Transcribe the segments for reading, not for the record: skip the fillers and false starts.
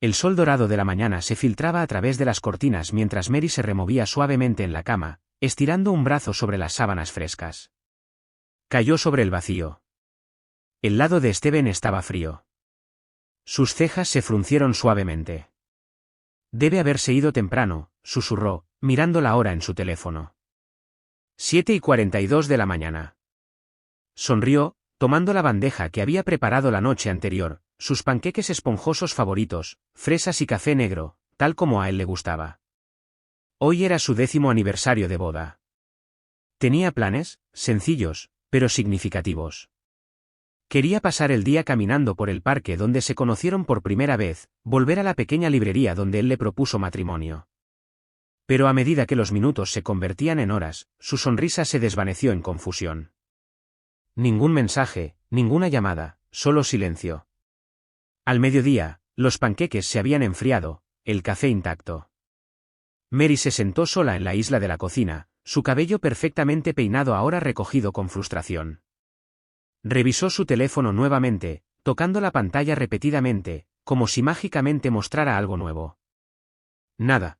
El sol dorado de la mañana se filtraba a través de las cortinas mientras Mary se removía suavemente en la cama, estirando un brazo sobre las sábanas frescas. Cayó sobre el vacío. El lado de Steven estaba frío. Sus cejas se fruncieron suavemente. Debe haberse ido temprano, susurró, mirando la hora en su teléfono. 7:42 de la mañana. Sonrió, tomando la bandeja que había preparado la noche anterior, sus panqueques esponjosos favoritos, fresas y café negro, tal como a él le gustaba. Hoy era su 10º aniversario de boda. Tenía planes, sencillos, pero significativos. Quería pasar el día caminando por el parque donde se conocieron por primera vez, volver a la pequeña librería donde él le propuso matrimonio. Pero a medida que los minutos se convertían en horas, su sonrisa se desvaneció en confusión. Ningún mensaje, ninguna llamada, solo silencio. Al mediodía, los panqueques se habían enfriado, el café intacto. Mary se sentó sola en la isla de la cocina, su cabello perfectamente peinado ahora recogido con frustración. Revisó su teléfono nuevamente, tocando la pantalla repetidamente, como si mágicamente mostrara algo nuevo. Nada.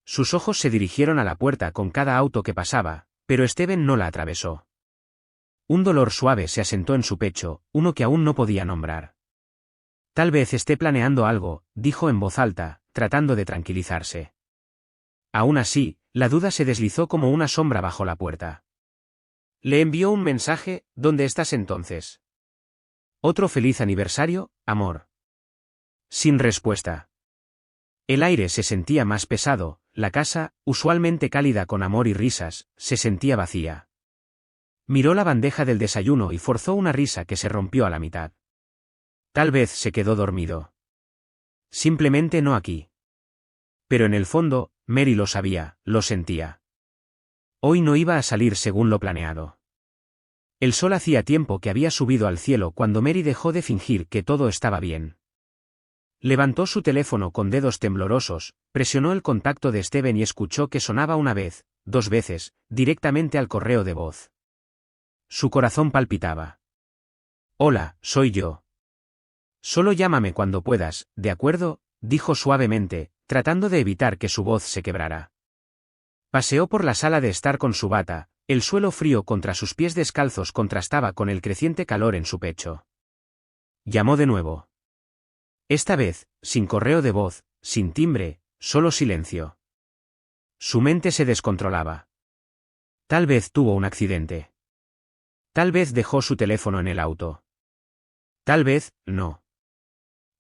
Sus ojos se dirigieron a la puerta con cada auto que pasaba, pero Steven no la atravesó. Un dolor suave se asentó en su pecho, uno que aún no podía nombrar. Tal vez esté planeando algo, dijo en voz alta, tratando de tranquilizarse. Aún así, la duda se deslizó como una sombra bajo la puerta. Le envió un mensaje, ¿dónde estás entonces? Otro feliz aniversario, amor. Sin respuesta. El aire se sentía más pesado, la casa, usualmente cálida con amor y risas, se sentía vacía. Miró la bandeja del desayuno y forzó una risa que se rompió a la mitad. Tal vez se quedó dormido. Simplemente no aquí. Pero en el fondo, Mary lo sabía, lo sentía. Hoy no iba a salir según lo planeado. El sol hacía tiempo que había subido al cielo cuando Mary dejó de fingir que todo estaba bien. Levantó su teléfono con dedos temblorosos, presionó el contacto de Steven y escuchó que sonaba una vez, 2 veces, directamente al correo de voz. Su corazón palpitaba. Hola, soy yo. Solo llámame cuando puedas, ¿de acuerdo?, dijo suavemente, tratando de evitar que su voz se quebrara. Paseó por la sala de estar con su bata, el suelo frío contra sus pies descalzos contrastaba con el creciente calor en su pecho. Llamó de nuevo. Esta vez, sin correo de voz, sin timbre, solo silencio. Su mente se descontrolaba. Tal vez tuvo un accidente. Tal vez dejó su teléfono en el auto. Tal vez, no.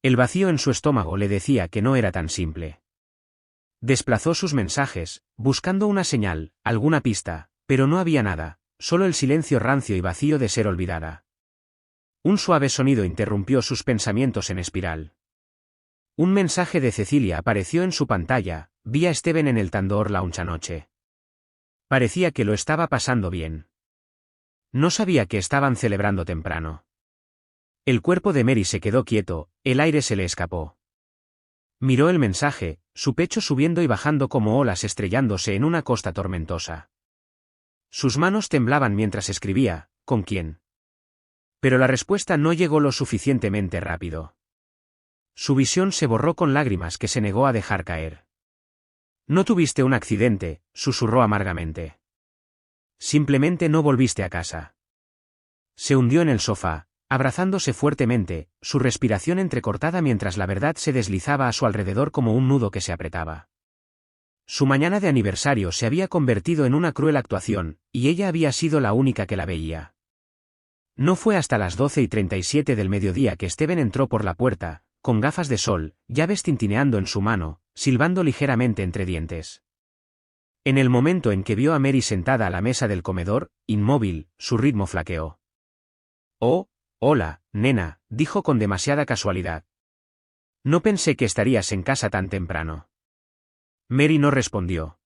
El vacío en su estómago le decía que no era tan simple. Desplazó sus mensajes, buscando una señal, alguna pista, pero no había nada, solo el silencio rancio y vacío de ser olvidada. Un suave sonido interrumpió sus pensamientos en espiral. Un mensaje de Cecilia apareció en su pantalla, vi a Steven en el Tandoor Lounge anoche. Parecía que lo estaba pasando bien. No sabía que estaban celebrando temprano. El cuerpo de Mary se quedó quieto, el aire se le escapó. Miró el mensaje, su pecho subiendo y bajando como olas estrellándose en una costa tormentosa. Sus manos temblaban mientras escribía, ¿con quién? Pero la respuesta no llegó lo suficientemente rápido. Su visión se borró con lágrimas que se negó a dejar caer. No tuviste un accidente, susurró amargamente. Simplemente no volviste a casa. Se hundió en el sofá, abrazándose fuertemente, su respiración entrecortada mientras la verdad se deslizaba a su alrededor como un nudo que se apretaba. Su mañana de aniversario se había convertido en una cruel actuación, y ella había sido la única que la veía. No fue hasta las 12:37 del mediodía que Steven entró por la puerta, con gafas de sol, llaves tintineando en su mano, silbando ligeramente entre dientes. En el momento en que vio a Mary sentada a la mesa del comedor, inmóvil, su ritmo flaqueó. «Oh, hola, nena», dijo con demasiada casualidad. «No pensé que estarías en casa tan temprano». Mary no respondió.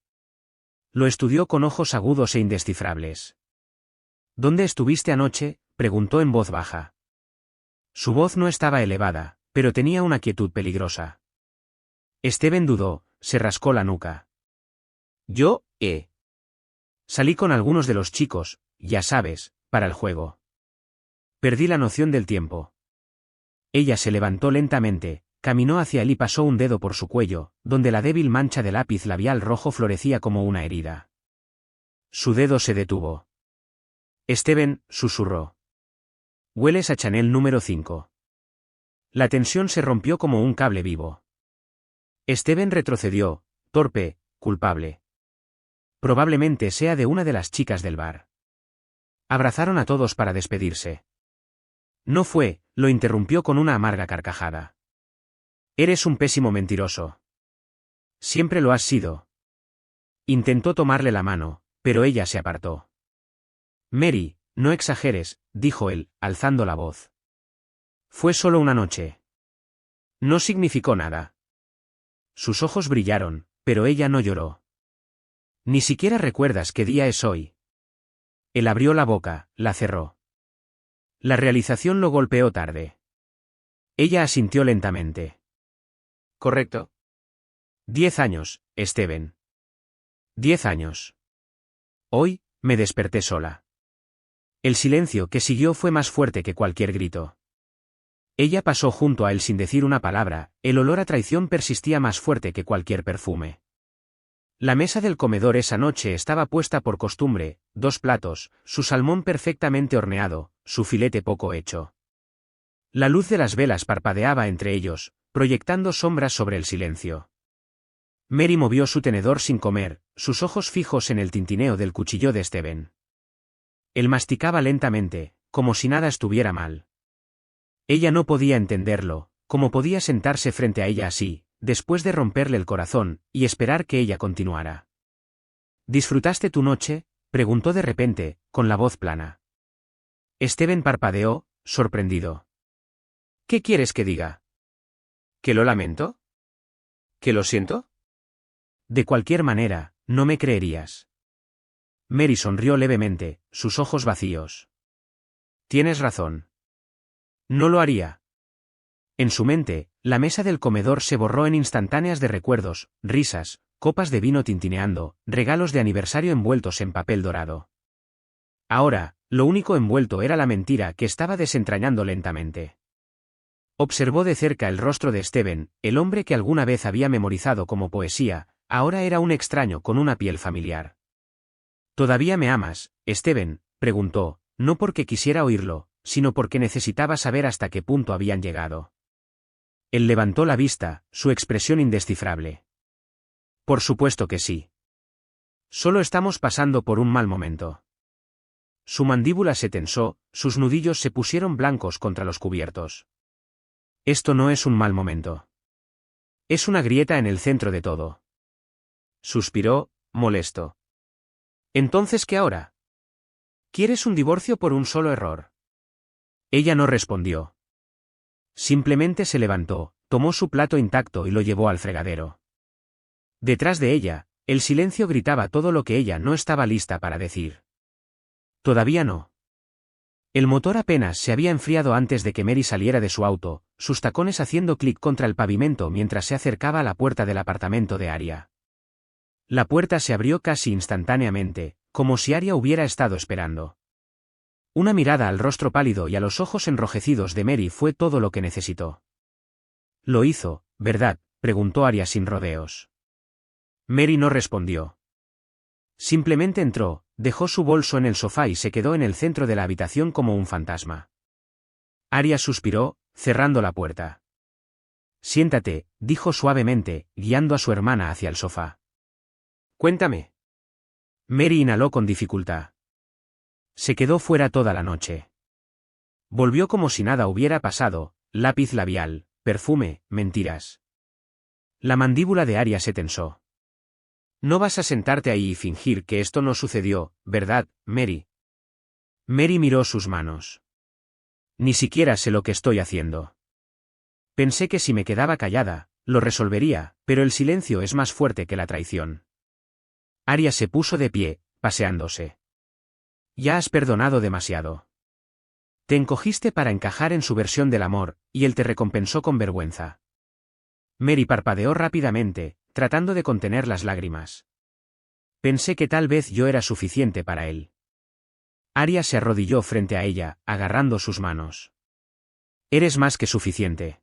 Lo estudió con ojos agudos e indescifrables. «¿Dónde estuviste anoche?», preguntó en voz baja. Su voz no estaba elevada, pero tenía una quietud peligrosa. Steven dudó, se rascó la nuca. «Yo, salí con algunos de los chicos, ya sabes, para el juego. Perdí la noción del tiempo». Ella se levantó lentamente, caminó hacia él y pasó un dedo por su cuello, donde la débil mancha de lápiz labial rojo florecía como una herida. Su dedo se detuvo. Steven, susurró. Hueles a Chanel número 5. La tensión se rompió como un cable vivo. Steven retrocedió, torpe, culpable. Probablemente sea de una de las chicas del bar. Abrazaron a todos para despedirse. No fue, lo interrumpió con una amarga carcajada. Eres un pésimo mentiroso. Siempre lo has sido. Intentó tomarle la mano, pero ella se apartó. Mary, no exageres, dijo él, alzando la voz. Fue solo una noche. No significó nada. Sus ojos brillaron, pero ella no lloró. Ni siquiera recuerdas qué día es hoy. Él abrió la boca, la cerró. La realización lo golpeó tarde. Ella asintió lentamente. Correcto. 10 años, Steven. 10 años. Hoy, me desperté sola. El silencio que siguió fue más fuerte que cualquier grito. Ella pasó junto a él sin decir una palabra, el olor a traición persistía más fuerte que cualquier perfume. La mesa del comedor esa noche estaba puesta por costumbre, 2 platos, su salmón perfectamente horneado, su filete poco hecho. La luz de las velas parpadeaba entre ellos, proyectando sombras sobre el silencio. Mary movió su tenedor sin comer, sus ojos fijos en el tintineo del cuchillo de Steven. Él masticaba lentamente, como si nada estuviera mal. Ella no podía entenderlo, cómo podía sentarse frente a ella así, después de romperle el corazón, y esperar que ella continuara. ¿Disfrutaste tu noche?, preguntó de repente, con la voz plana. Steven parpadeó, sorprendido. ¿Qué quieres que diga? ¿Que lo lamento? ¿Que lo siento? De cualquier manera, no me creerías. Mary sonrió levemente, sus ojos vacíos. Tienes razón. No lo haría. En su mente, la mesa del comedor se borró en instantáneas de recuerdos, risas, copas de vino tintineando, regalos de aniversario envueltos en papel dorado. Ahora, lo único envuelto era la mentira que estaba desentrañando lentamente. Observó de cerca el rostro de Steven, el hombre que alguna vez había memorizado como poesía, ahora era un extraño con una piel familiar. ¿Todavía me amas, Steven?, preguntó, no porque quisiera oírlo, sino porque necesitaba saber hasta qué punto habían llegado. Él levantó la vista, su expresión indescifrable. Por supuesto que sí. Solo estamos pasando por un mal momento. Su mandíbula se tensó, sus nudillos se pusieron blancos contra los cubiertos. Esto no es un mal momento. Es una grieta en el centro de todo. Suspiró, molesto. ¿Entonces qué ahora? ¿Quieres un divorcio por un solo error? Ella no respondió. Simplemente se levantó, tomó su plato intacto y lo llevó al fregadero. Detrás de ella, el silencio gritaba todo lo que ella no estaba lista para decir. Todavía no. El motor apenas se había enfriado antes de que Mary saliera de su auto, sus tacones haciendo clic contra el pavimento mientras se acercaba a la puerta del apartamento de Aria. La puerta se abrió casi instantáneamente, como si Aria hubiera estado esperando. Una mirada al rostro pálido y a los ojos enrojecidos de Mary fue todo lo que necesitó. Lo hizo, ¿verdad?, preguntó Aria sin rodeos. Mary no respondió. Simplemente entró, dejó su bolso en el sofá y se quedó en el centro de la habitación como un fantasma. Aria suspiró, cerrando la puerta. Siéntate, dijo suavemente, guiando a su hermana hacia el sofá. Cuéntame. Mary inhaló con dificultad. Se quedó fuera toda la noche. Volvió como si nada hubiera pasado, lápiz labial, perfume, mentiras. La mandíbula de Aria se tensó. No vas a sentarte ahí y fingir que esto no sucedió, ¿verdad, Mary? Mary miró sus manos. Ni siquiera sé lo que estoy haciendo. Pensé que si me quedaba callada, lo resolvería, pero el silencio es más fuerte que la traición. Aria se puso de pie, paseándose. Ya has perdonado demasiado. Te encogiste para encajar en su versión del amor, y él te recompensó con vergüenza. Mary parpadeó rápidamente, tratando de contener las lágrimas. Pensé que tal vez yo era suficiente para él. Aria se arrodilló frente a ella, agarrando sus manos. Eres más que suficiente.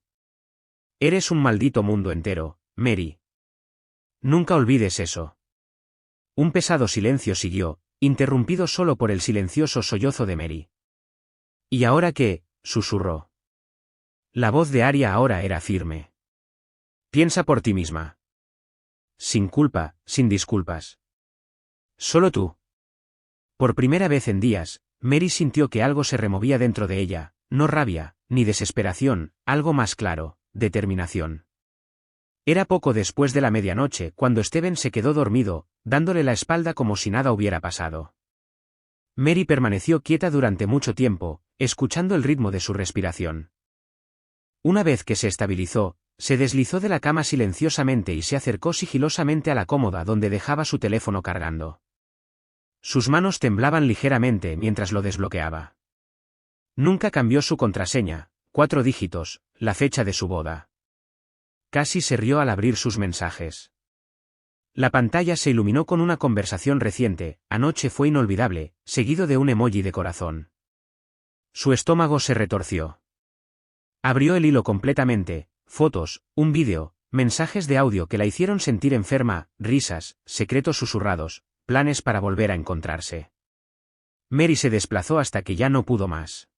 Eres un maldito mundo entero, Mary. Nunca olvides eso. Un pesado silencio siguió, interrumpido solo por el silencioso sollozo de Mary. ¿Y ahora qué?, susurró. La voz de Aria ahora era firme. Piensa por ti misma. Sin culpa, sin disculpas. Solo tú. Por primera vez en días, Mary sintió que algo se removía dentro de ella, no rabia, ni desesperación, algo más claro, determinación. Era poco después de la medianoche cuando Steven se quedó dormido, dándole la espalda como si nada hubiera pasado. Mary permaneció quieta durante mucho tiempo, escuchando el ritmo de su respiración. Una vez que se estabilizó, se deslizó de la cama silenciosamente y se acercó sigilosamente a la cómoda donde dejaba su teléfono cargando. Sus manos temblaban ligeramente mientras lo desbloqueaba. Nunca cambió su contraseña, 4 dígitos, la fecha de su boda. Casi se rió al abrir sus mensajes. La pantalla se iluminó con una conversación reciente, anoche fue inolvidable, seguido de un emoji de corazón. Su estómago se retorció. Abrió el hilo completamente, fotos, un vídeo, mensajes de audio que la hicieron sentir enferma, risas, secretos susurrados, planes para volver a encontrarse. Mary se desplazó hasta que ya no pudo más.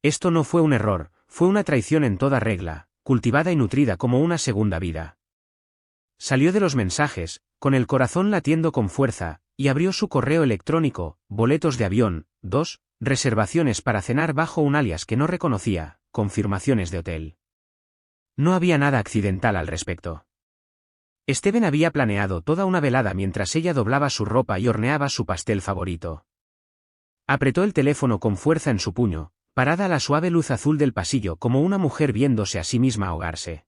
Esto no fue un error, fue una traición en toda regla, cultivada y nutrida como una segunda vida. Salió de los mensajes, con el corazón latiendo con fuerza, y abrió su correo electrónico, boletos de avión, 2, reservaciones para cenar bajo un alias que no reconocía, confirmaciones de hotel. No había nada accidental al respecto. Steven había planeado toda una velada mientras ella doblaba su ropa y horneaba su pastel favorito. Apretó el teléfono con fuerza en su puño, parada a la suave luz azul del pasillo como una mujer viéndose a sí misma ahogarse.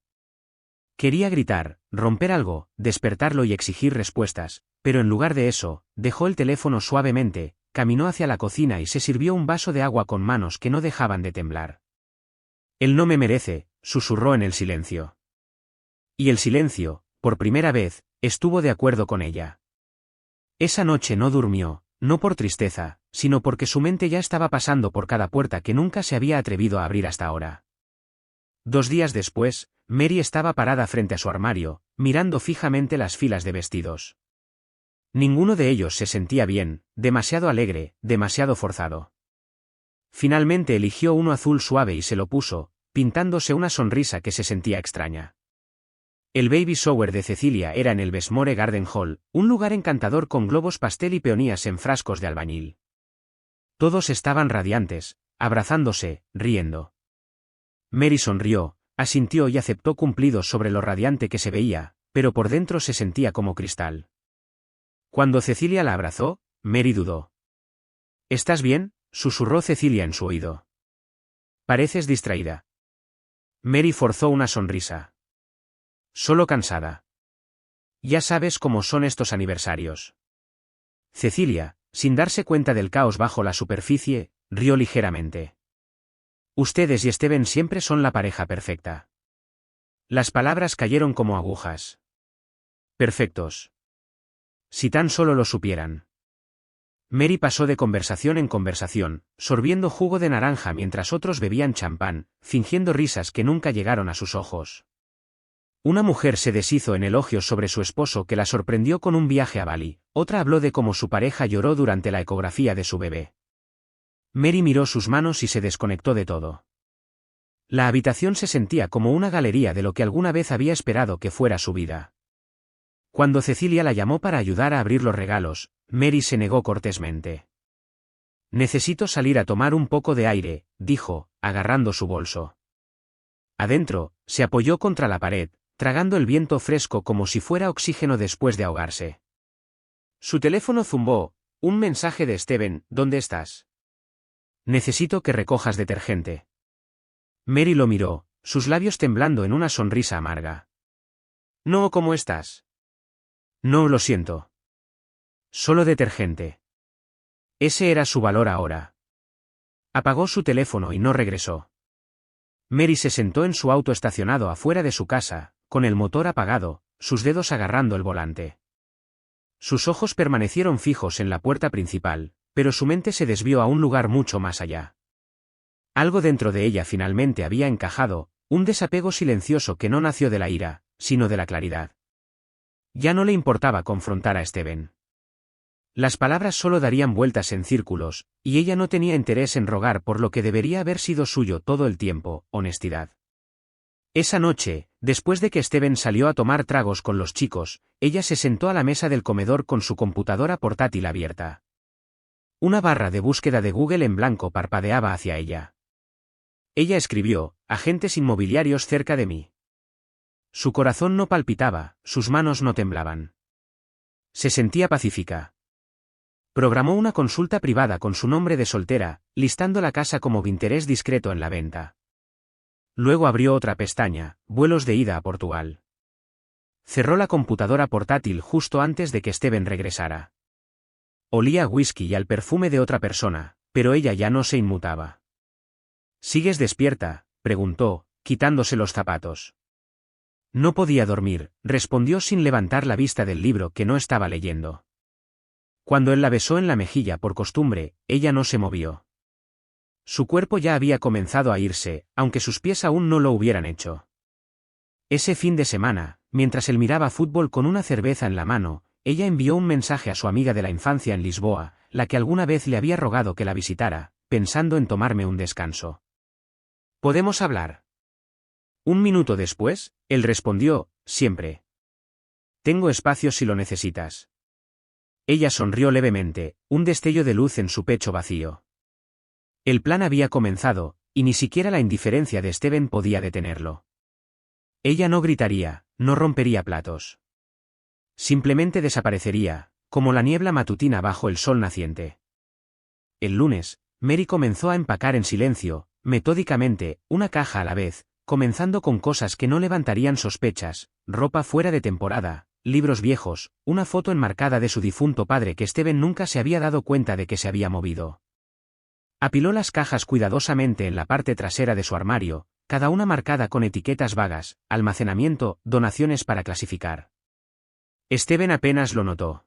Quería gritar, romper algo, despertarlo y exigir respuestas, pero en lugar de eso, dejó el teléfono suavemente, caminó hacia la cocina y se sirvió un vaso de agua con manos que no dejaban de temblar. Él no me merece, susurró en el silencio. Y el silencio, por primera vez, estuvo de acuerdo con ella. Esa noche no durmió, no por tristeza, sino porque su mente ya estaba pasando por cada puerta que nunca se había atrevido a abrir hasta ahora. 2 días después, Mary estaba parada frente a su armario, mirando fijamente las filas de vestidos. Ninguno de ellos se sentía bien, demasiado alegre, demasiado forzado. Finalmente eligió uno azul suave y se lo puso, pintándose una sonrisa que se sentía extraña. El baby shower de Cecilia era en el Besmore Garden Hall, un lugar encantador con globos pastel y peonías en frascos de albañil. Todos estaban radiantes, abrazándose, riendo. Mary sonrió, asintió y aceptó cumplidos sobre lo radiante que se veía, pero por dentro se sentía como cristal. Cuando Cecilia la abrazó, Mary dudó. ¿Estás bien?, susurró Cecilia en su oído. Pareces distraída. Mary forzó una sonrisa. Solo cansada. Ya sabes cómo son estos aniversarios. Cecilia, sin darse cuenta del caos bajo la superficie, rió ligeramente. Ustedes y Steven siempre son la pareja perfecta. Las palabras cayeron como agujas. Perfectos. Si tan solo lo supieran. Mary pasó de conversación en conversación, sorbiendo jugo de naranja mientras otros bebían champán, fingiendo risas que nunca llegaron a sus ojos. Una mujer se deshizo en elogios sobre su esposo que la sorprendió con un viaje a Bali, otra habló de cómo su pareja lloró durante la ecografía de su bebé. Mary miró sus manos y se desconectó de todo. La habitación se sentía como una galería de lo que alguna vez había esperado que fuera su vida. Cuando Cecilia la llamó para ayudar a abrir los regalos, Mary se negó cortésmente. Necesito salir a tomar un poco de aire, dijo, agarrando su bolso. Adentro, se apoyó contra la pared, tragando el viento fresco como si fuera oxígeno después de ahogarse. Su teléfono zumbó, un mensaje de Steven, ¿dónde estás? Necesito que recojas detergente. Mary lo miró, sus labios temblando en una sonrisa amarga. No, ¿cómo estás? No, lo siento. Solo detergente. Ese era su valor ahora. Apagó su teléfono y no regresó. Mary se sentó en su auto estacionado afuera de su casa, con el motor apagado, sus dedos agarrando el volante. Sus ojos permanecieron fijos en la puerta principal, pero su mente se desvió a un lugar mucho más allá. Algo dentro de ella finalmente había encajado, Un desapego silencioso que no nació de la ira, sino de la claridad. Ya no le importaba confrontar a Steven. Las palabras solo darían vueltas en círculos, y ella no tenía interés en rogar por lo que debería haber sido suyo todo el tiempo, honestidad. Esa noche, después de que Steven salió a tomar tragos con los chicos, ella se sentó a la mesa del comedor con su computadora portátil abierta. Una barra de búsqueda de Google en blanco parpadeaba hacia ella. Ella escribió: agentes inmobiliarios cerca de mí. Su corazón no palpitaba, sus manos no temblaban. Se sentía pacífica. Programó una consulta privada con su nombre de soltera, listando la casa como interés discreto en la venta. Luego abrió otra pestaña: vuelos de ida a Portugal. Cerró la computadora portátil justo antes de que Steven regresara. Olía a whisky y al perfume de otra persona, pero ella ya no se inmutaba. ¿Sigues despierta?, preguntó, quitándose los zapatos. No podía dormir, respondió sin levantar la vista del libro que no estaba leyendo. Cuando él la besó en la mejilla por costumbre, ella no se movió. Su cuerpo ya había comenzado a irse, aunque sus pies aún no lo hubieran hecho. Ese fin de semana, mientras él miraba fútbol con una cerveza en la mano, ella envió un mensaje a su amiga de la infancia en Lisboa, la que alguna vez le había rogado que la visitara, pensando en tomarme un descanso. ¿Podemos hablar? Un minuto después, él respondió: siempre. Tengo espacio si lo necesitas. Ella sonrió levemente, un destello de luz en su pecho vacío. El plan había comenzado, y ni siquiera la indiferencia de Steven podía detenerlo. Ella no gritaría, no rompería platos. Simplemente desaparecería, como la niebla matutina bajo el sol naciente. El lunes, Mary comenzó a empacar en silencio, metódicamente, una caja a la vez, comenzando con cosas que no levantarían sospechas: ropa fuera de temporada, libros viejos, una foto enmarcada de su difunto padre que Steven nunca se había dado cuenta de que se había movido. Apiló las cajas cuidadosamente en la parte trasera de su armario, cada una marcada con etiquetas vagas: almacenamiento, donaciones para clasificar. Steven apenas lo notó.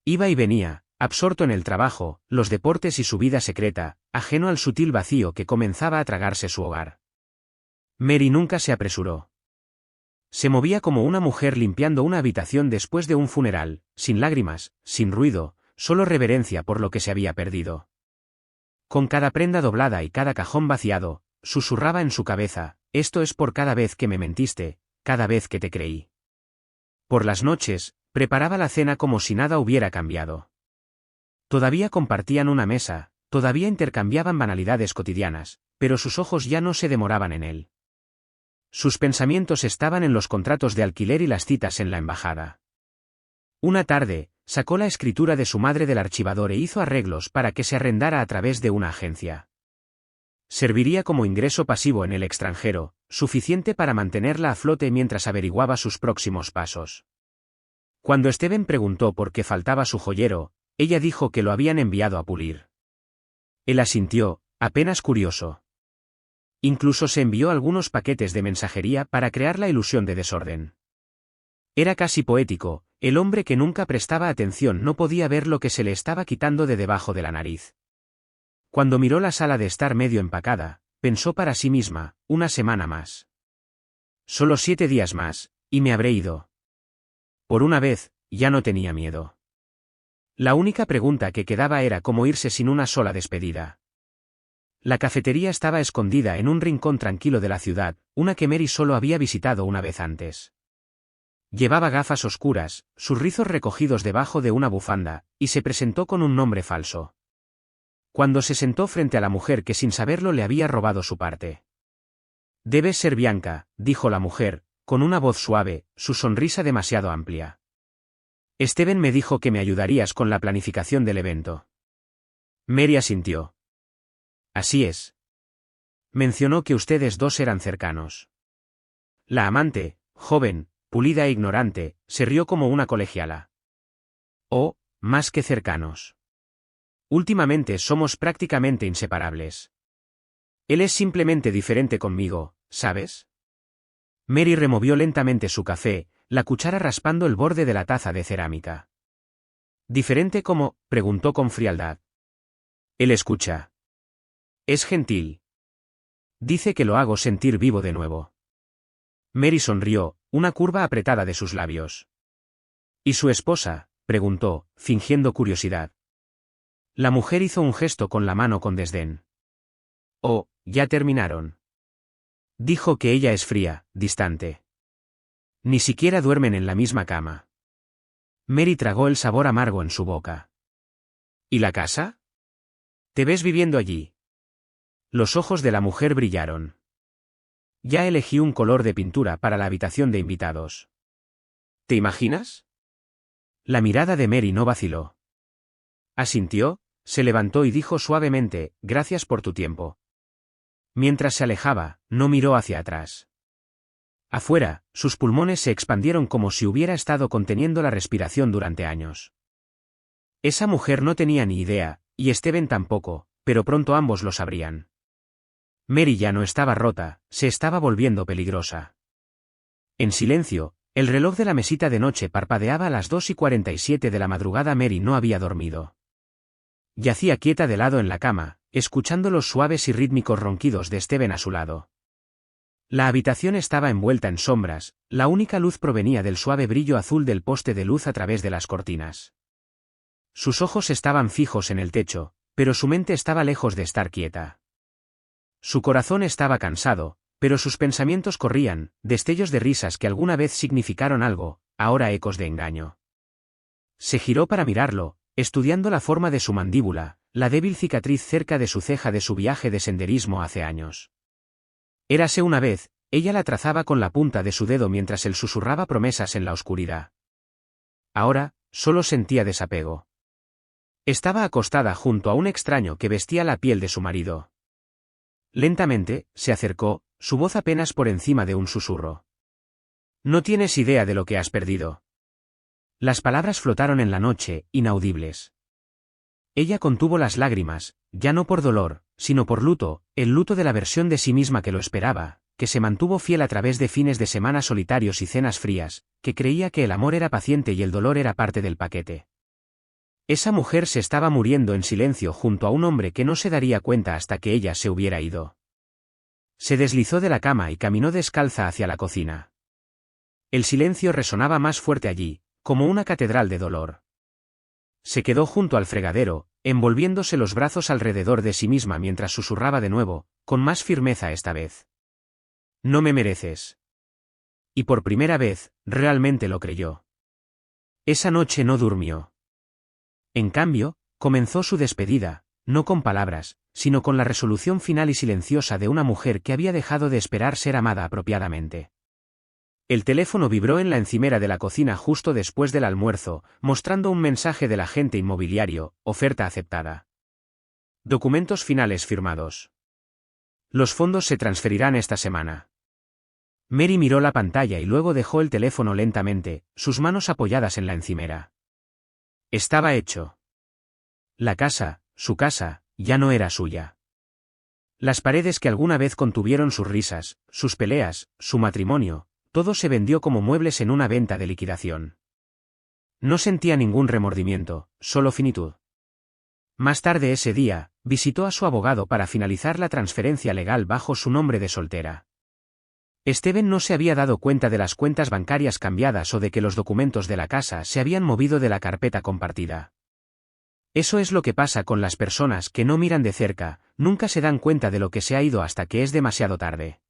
Iba y venía, absorto en el trabajo, los deportes y su vida secreta, ajeno al sutil vacío que comenzaba a tragarse su hogar. Mary nunca se apresuró. Se movía como una mujer limpiando una habitación después de un funeral, sin lágrimas, sin ruido, solo reverencia por lo que se había perdido. Con cada prenda doblada y cada cajón vaciado, susurraba en su cabeza: esto es por cada vez que me mentiste, cada vez que te creí. Por las noches, preparaba la cena como si nada hubiera cambiado. Todavía compartían una mesa, todavía intercambiaban banalidades cotidianas, pero sus ojos ya no se demoraban en él. Sus pensamientos estaban en los contratos de alquiler y las citas en la embajada. Una tarde, sacó la escritura de su madre del archivador e hizo arreglos para que se arrendara a través de una agencia. Serviría como ingreso pasivo en el extranjero, suficiente para mantenerla a flote mientras averiguaba sus próximos pasos. Cuando Steven preguntó por qué faltaba su joyero, ella dijo que lo habían enviado a pulir. Él asintió, apenas curioso. Incluso se envió algunos paquetes de mensajería para crear la ilusión de desorden. Era casi poético: el hombre que nunca prestaba atención no podía ver lo que se le estaba quitando de debajo de la nariz. Cuando miró la sala de estar medio empacada, pensó para sí misma: una semana más. Solo 7 días más, y me habré ido. Por una vez, ya no tenía miedo. La única pregunta que quedaba era cómo irse sin una sola despedida. La cafetería estaba escondida en un rincón tranquilo de la ciudad, una que Mary solo había visitado una vez antes. Llevaba gafas oscuras, sus rizos recogidos debajo de una bufanda, y se presentó con un nombre falso. Cuando se sentó frente a la mujer que sin saberlo le había robado su parte. «Debes ser Bianca», dijo la mujer, con una voz suave, su sonrisa demasiado amplia. «Steven me dijo que me ayudarías con la planificación del evento». Mary asintió. «Así es. Mencionó que ustedes dos eran cercanos». La amante, joven, pulida e ignorante, se rió como una colegiala. «Oh, más que cercanos. Últimamente somos prácticamente inseparables. Él es simplemente diferente conmigo, ¿sabes?». Mary removió lentamente su café, la cuchara raspando el borde de la taza de cerámica. «¿Diferente cómo?», preguntó con frialdad. «Él escucha. Es gentil. Dice que lo hago sentir vivo de nuevo. Mary sonrió, una curva apretada de sus labios. ¿Y su esposa?, preguntó, fingiendo curiosidad. La mujer hizo un gesto con la mano con desdén. Oh, ya terminaron. Dijo que ella es fría, distante. Ni siquiera duermen en la misma cama. Mary tragó el sabor amargo en su boca. ¿Y la casa? ¿Te ves viviendo allí? Los ojos de la mujer brillaron. Ya elegí un color de pintura para la habitación de invitados. ¿Te imaginas? La mirada de Mary no vaciló. Asintió, se levantó y dijo suavemente, gracias por tu tiempo. Mientras se alejaba, no miró hacia atrás. Afuera, sus pulmones se expandieron como si hubiera estado conteniendo la respiración durante años. Esa mujer no tenía ni idea, y Steven tampoco, pero pronto ambos lo sabrían. Mary ya no estaba rota, se estaba volviendo peligrosa. En silencio, el reloj de la mesita de noche parpadeaba a las 2:47 de la madrugada. Mary no había dormido. Yacía quieta de lado en la cama, escuchando los suaves y rítmicos ronquidos de Steven a su lado. La habitación estaba envuelta en sombras, la única luz provenía del suave brillo azul del poste de luz a través de las cortinas. Sus ojos estaban fijos en el techo, pero su mente estaba lejos de estar quieta. Su corazón estaba cansado, pero sus pensamientos corrían, destellos de risas que alguna vez significaron algo, ahora ecos de engaño. Se giró para mirarlo, estudiando la forma de su mandíbula, la débil cicatriz cerca de su ceja de su viaje de senderismo hace años. Érase una vez, ella la trazaba con la punta de su dedo mientras él susurraba promesas en la oscuridad. Ahora, solo sentía desapego. Estaba acostada junto a un extraño que vestía la piel de su marido. Lentamente, se acercó, su voz apenas por encima de un susurro. No tienes idea de lo que has perdido. Las palabras flotaron en la noche, inaudibles. Ella contuvo las lágrimas, ya no por dolor, sino por luto, el luto de la versión de sí misma que lo esperaba, que se mantuvo fiel a través de fines de semana solitarios y cenas frías, que creía que el amor era paciente y el dolor era parte del paquete. Esa mujer se estaba muriendo en silencio junto a un hombre que no se daría cuenta hasta que ella se hubiera ido. Se deslizó de la cama y caminó descalza hacia la cocina. El silencio resonaba más fuerte allí, como una catedral de dolor. Se quedó junto al fregadero, envolviéndose los brazos alrededor de sí misma mientras susurraba de nuevo, con más firmeza esta vez. No me mereces. Y por primera vez, realmente lo creyó. Esa noche no durmió. En cambio, comenzó su despedida, no con palabras, sino con la resolución final y silenciosa de una mujer que había dejado de esperar ser amada apropiadamente. El teléfono vibró en la encimera de la cocina justo después del almuerzo, mostrando un mensaje del agente inmobiliario, oferta aceptada. Documentos finales firmados. Los fondos se transferirán esta semana. Mary miró la pantalla y luego dejó el teléfono lentamente, sus manos apoyadas en la encimera. Estaba hecho. La casa, su casa, ya no era suya. Las paredes que alguna vez contuvieron sus risas, sus peleas, su matrimonio, todo se vendió como muebles en una venta de liquidación. No sentía ningún remordimiento, solo finitud. Más tarde ese día, visitó a su abogado para finalizar la transferencia legal bajo su nombre de soltera. Steven no se había dado cuenta de las cuentas bancarias cambiadas o de que los documentos de la casa se habían movido de la carpeta compartida. Eso es lo que pasa con las personas que no miran de cerca, nunca se dan cuenta de lo que se ha ido hasta que es demasiado tarde.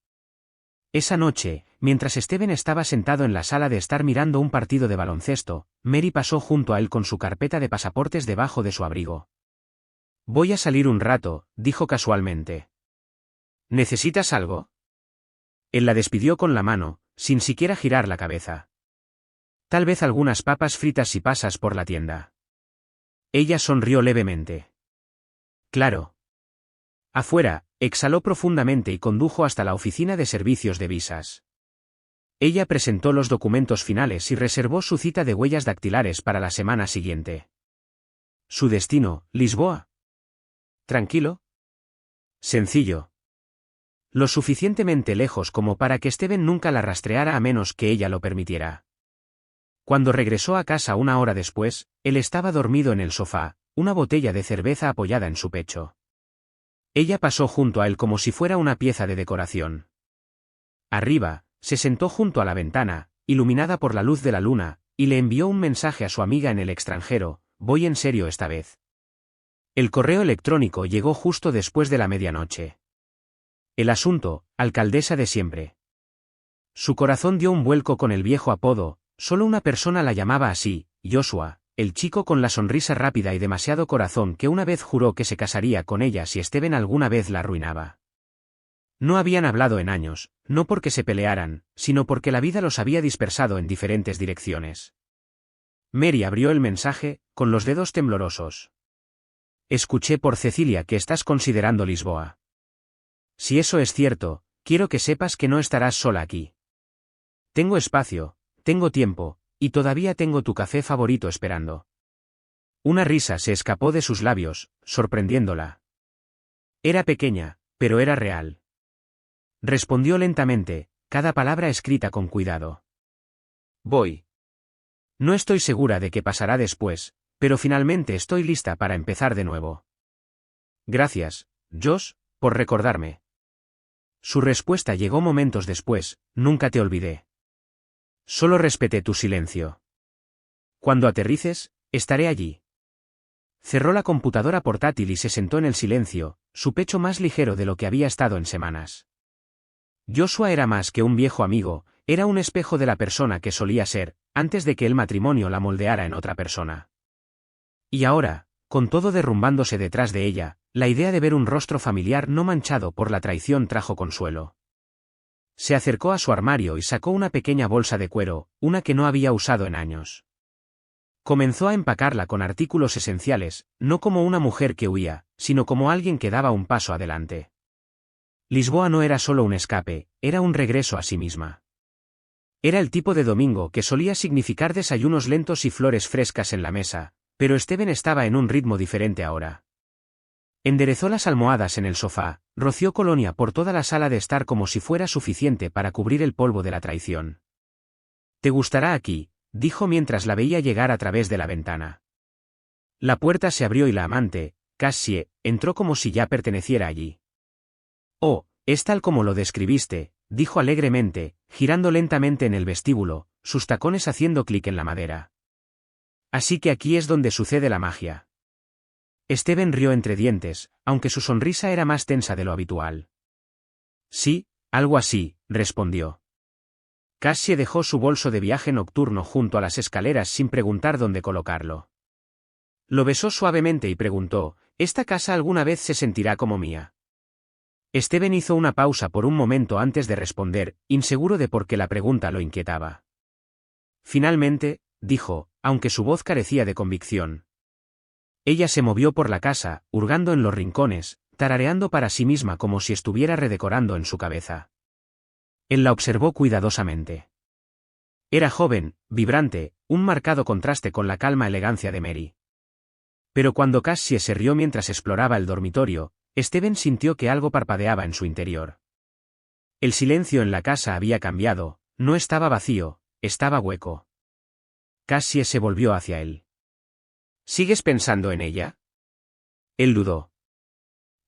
Esa noche, mientras Steven estaba sentado en la sala de estar mirando un partido de baloncesto, Mary pasó junto a él con su carpeta de pasaportes debajo de su abrigo. Voy a salir un rato, dijo casualmente. ¿Necesitas algo? Él la despidió con la mano, sin siquiera girar la cabeza. Tal vez algunas papas fritas si pasas por la tienda. Ella sonrió levemente. Claro. Afuera, exhaló profundamente y condujo hasta la oficina de servicios de visas. Ella presentó los documentos finales y reservó su cita de huellas dactilares para la semana siguiente. Su destino, Lisboa. ¿Tranquilo? Sencillo. Lo suficientemente lejos como para que Steven nunca la rastreara a menos que ella lo permitiera. Cuando regresó a casa una hora después, él estaba dormido en el sofá, una botella de cerveza apoyada en su pecho. Ella pasó junto a él como si fuera una pieza de decoración. Arriba, se sentó junto a la ventana, iluminada por la luz de la luna, y le envió un mensaje a su amiga en el extranjero: voy en serio esta vez. El correo electrónico llegó justo después de la medianoche. El asunto: alcaldesa de siempre. Su corazón dio un vuelco con el viejo apodo. Solo una persona la llamaba así: Joshua, el chico con la sonrisa rápida y demasiado corazón que una vez juró que se casaría con ella si Steven alguna vez la arruinaba. No habían hablado en años, no porque se pelearan, sino porque la vida los había dispersado en diferentes direcciones. Mary abrió el mensaje, con los dedos temblorosos. Escuché por Cecilia que estás considerando Lisboa. Si eso es cierto, quiero que sepas que no estarás sola aquí. Tengo espacio, tengo tiempo, y todavía tengo tu café favorito esperando. Una risa se escapó de sus labios, sorprendiéndola. Era pequeña, pero era real. Respondió lentamente, cada palabra escrita con cuidado. Voy. No estoy segura de qué pasará después, pero finalmente estoy lista para empezar de nuevo. Gracias, Josh, por recordarme. Su respuesta llegó momentos después: nunca te olvidé. Solo respeté tu silencio. Cuando aterrices, estaré allí. Cerró la computadora portátil y se sentó en el silencio, su pecho más ligero de lo que había estado en semanas. Joshua era más que un viejo amigo, era un espejo de la persona que solía ser, antes de que el matrimonio la moldeara en otra persona. Y ahora, con todo derrumbándose detrás de ella, la idea de ver un rostro familiar no manchado por la traición trajo consuelo. Se acercó a su armario y sacó una pequeña bolsa de cuero, una que no había usado en años. Comenzó a empacarla con artículos esenciales, no como una mujer que huía, sino como alguien que daba un paso adelante. Lisboa no era solo un escape, era un regreso a sí misma. Era el tipo de domingo que solía significar desayunos lentos y flores frescas en la mesa, pero Steven estaba en un ritmo diferente ahora. Enderezó las almohadas en el sofá, roció colonia por toda la sala de estar como si fuera suficiente para cubrir el polvo de la traición. «Te gustará aquí», dijo mientras la veía llegar a través de la ventana. La puerta se abrió y la amante, Cassie, entró como si ya perteneciera allí. «Oh, es tal como lo describiste», dijo alegremente, girando lentamente en el vestíbulo, sus tacones haciendo clic en la madera. «Así que aquí es donde sucede la magia». Steven rió entre dientes, aunque su sonrisa era más tensa de lo habitual. «Sí, algo así», respondió. Cassie dejó su bolso de viaje nocturno junto a las escaleras sin preguntar dónde colocarlo. Lo besó suavemente y preguntó: «¿Esta casa alguna vez se sentirá como mía?». Steven hizo una pausa por un momento antes de responder, inseguro de por qué la pregunta lo inquietaba. Finalmente, dijo, aunque su voz carecía de convicción. Ella se movió por la casa, hurgando en los rincones, tarareando para sí misma como si estuviera redecorando en su cabeza. Él la observó cuidadosamente. Era joven, vibrante, un marcado contraste con la calma elegancia de Mary. Pero cuando Cassie se rió mientras exploraba el dormitorio, Steven sintió que algo parpadeaba en su interior. El silencio en la casa había cambiado, no estaba vacío, estaba hueco. Cassie se volvió hacia él. ¿Sigues pensando en ella? Él dudó.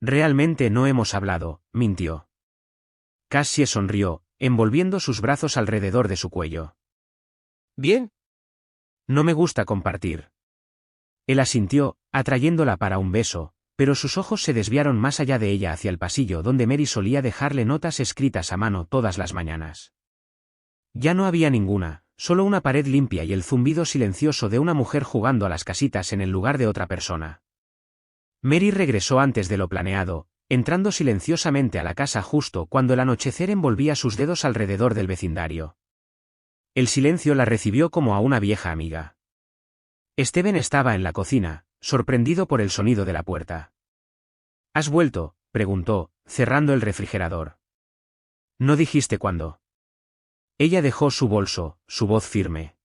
Realmente no hemos hablado, mintió. Cassie sonrió, envolviendo sus brazos alrededor de su cuello. Bien. No me gusta compartir. Él asintió, atrayéndola para un beso, pero sus ojos se desviaron más allá de ella hacia el pasillo donde Mary solía dejarle notas escritas a mano todas las mañanas. Ya no había ninguna, solo una pared limpia y el zumbido silencioso de una mujer jugando a las casitas en el lugar de otra persona. Mary regresó antes de lo planeado, entrando silenciosamente a la casa justo cuando el anochecer envolvía sus dedos alrededor del vecindario. El silencio la recibió como a una vieja amiga. Steven estaba en la cocina, sorprendido por el sonido de la puerta. ¿Has vuelto?, preguntó, cerrando el refrigerador. ¿No dijiste cuándo? Ella dejó su bolso, su voz firme.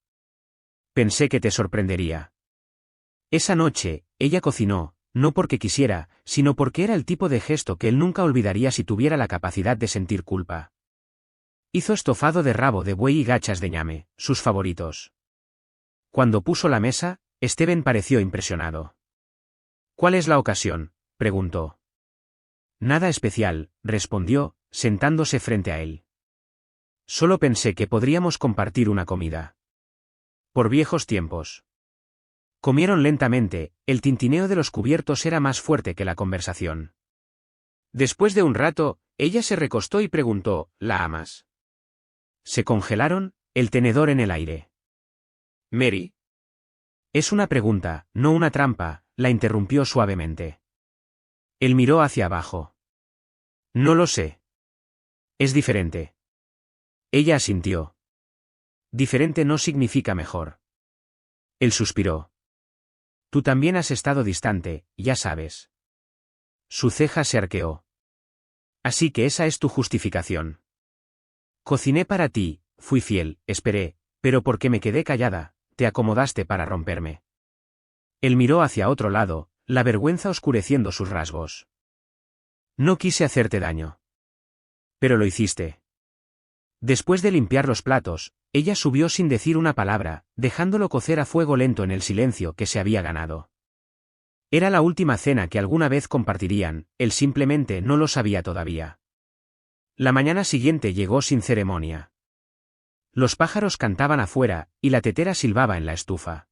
Pensé que te sorprendería. Esa noche, ella cocinó, no porque quisiera, sino porque era el tipo de gesto que él nunca olvidaría si tuviera la capacidad de sentir culpa. Hizo estofado de rabo de buey y gachas de ñame, sus favoritos. Cuando puso la mesa, Steven pareció impresionado. ¿Cuál es la ocasión?, preguntó. Nada especial, respondió, sentándose frente a él. Solo pensé que podríamos compartir una comida. Por viejos tiempos. Comieron lentamente, el tintineo de los cubiertos era más fuerte que la conversación. Después de un rato, ella se recostó y preguntó, ¿la amas? Se congelaron, el tenedor en el aire. ¿Mary? Es una pregunta, no una trampa, la interrumpió suavemente. Él miró hacia abajo. No lo sé. Es diferente. Ella asintió. Diferente no significa mejor. Él suspiró. Tú también has estado distante, ya sabes. Su ceja se arqueó. Así que esa es tu justificación. Cociné para ti, fui fiel, esperé, pero porque me quedé callada, te acomodaste para romperme. Él miró hacia otro lado, la vergüenza oscureciendo sus rasgos. No quise hacerte daño. Pero lo hiciste. Después de limpiar los platos, ella subió sin decir una palabra, dejándolo cocer a fuego lento en el silencio que se había ganado. Era la última cena que alguna vez compartirían, él simplemente no lo sabía todavía. La mañana siguiente llegó sin ceremonia. Los pájaros cantaban afuera, y la tetera silbaba en la estufa.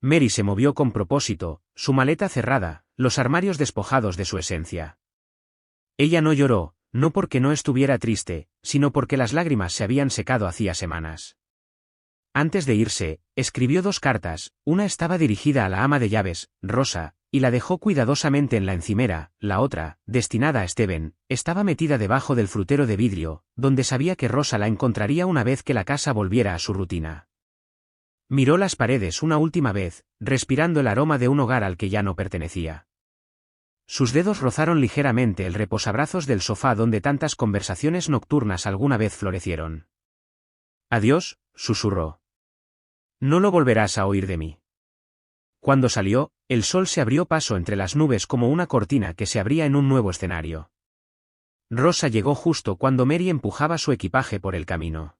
Mary se movió con propósito, su maleta cerrada, los armarios despojados de su esencia. Ella no lloró, no porque no estuviera triste, sino porque las lágrimas se habían secado hacía semanas. Antes de irse, escribió 2 cartas, una estaba dirigida a la ama de llaves, Rosa, y la dejó cuidadosamente en la encimera, la otra, destinada a Steven, estaba metida debajo del frutero de vidrio, donde sabía que Rosa la encontraría una vez que la casa volviera a su rutina. Miró las paredes una última vez, respirando el aroma de un hogar al que ya no pertenecía. Sus dedos rozaron ligeramente el reposabrazos del sofá donde tantas conversaciones nocturnas alguna vez florecieron. Adiós, susurró. No lo volverás a oír de mí. Cuando salió, el sol se abrió paso entre las nubes como una cortina que se abría en un nuevo escenario. Rosa llegó justo cuando Mary empujaba su equipaje por el camino.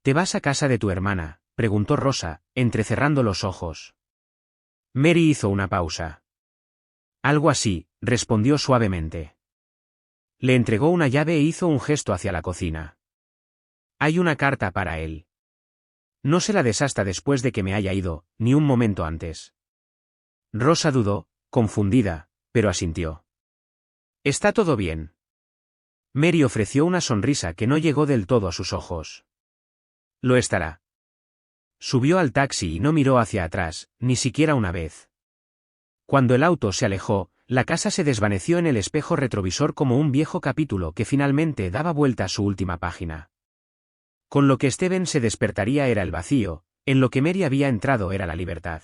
¿Te vas a casa de tu hermana?, preguntó Rosa, entrecerrando los ojos. Mary hizo una pausa. Algo así, respondió suavemente. Le entregó una llave e hizo un gesto hacia la cocina. Hay una carta para él. No se la des hasta después de que me haya ido, ni un momento antes. Rosa dudó, confundida, pero asintió. ¿Está todo bien? Mary ofreció una sonrisa que no llegó del todo a sus ojos. Lo estará. Subió al taxi y no miró hacia atrás, ni siquiera una vez. Cuando el auto se alejó, la casa se desvaneció en el espejo retrovisor como un viejo capítulo que finalmente daba vuelta a su última página. Con lo que Steven se despertaría era el vacío, en lo que Mary había entrado era la libertad.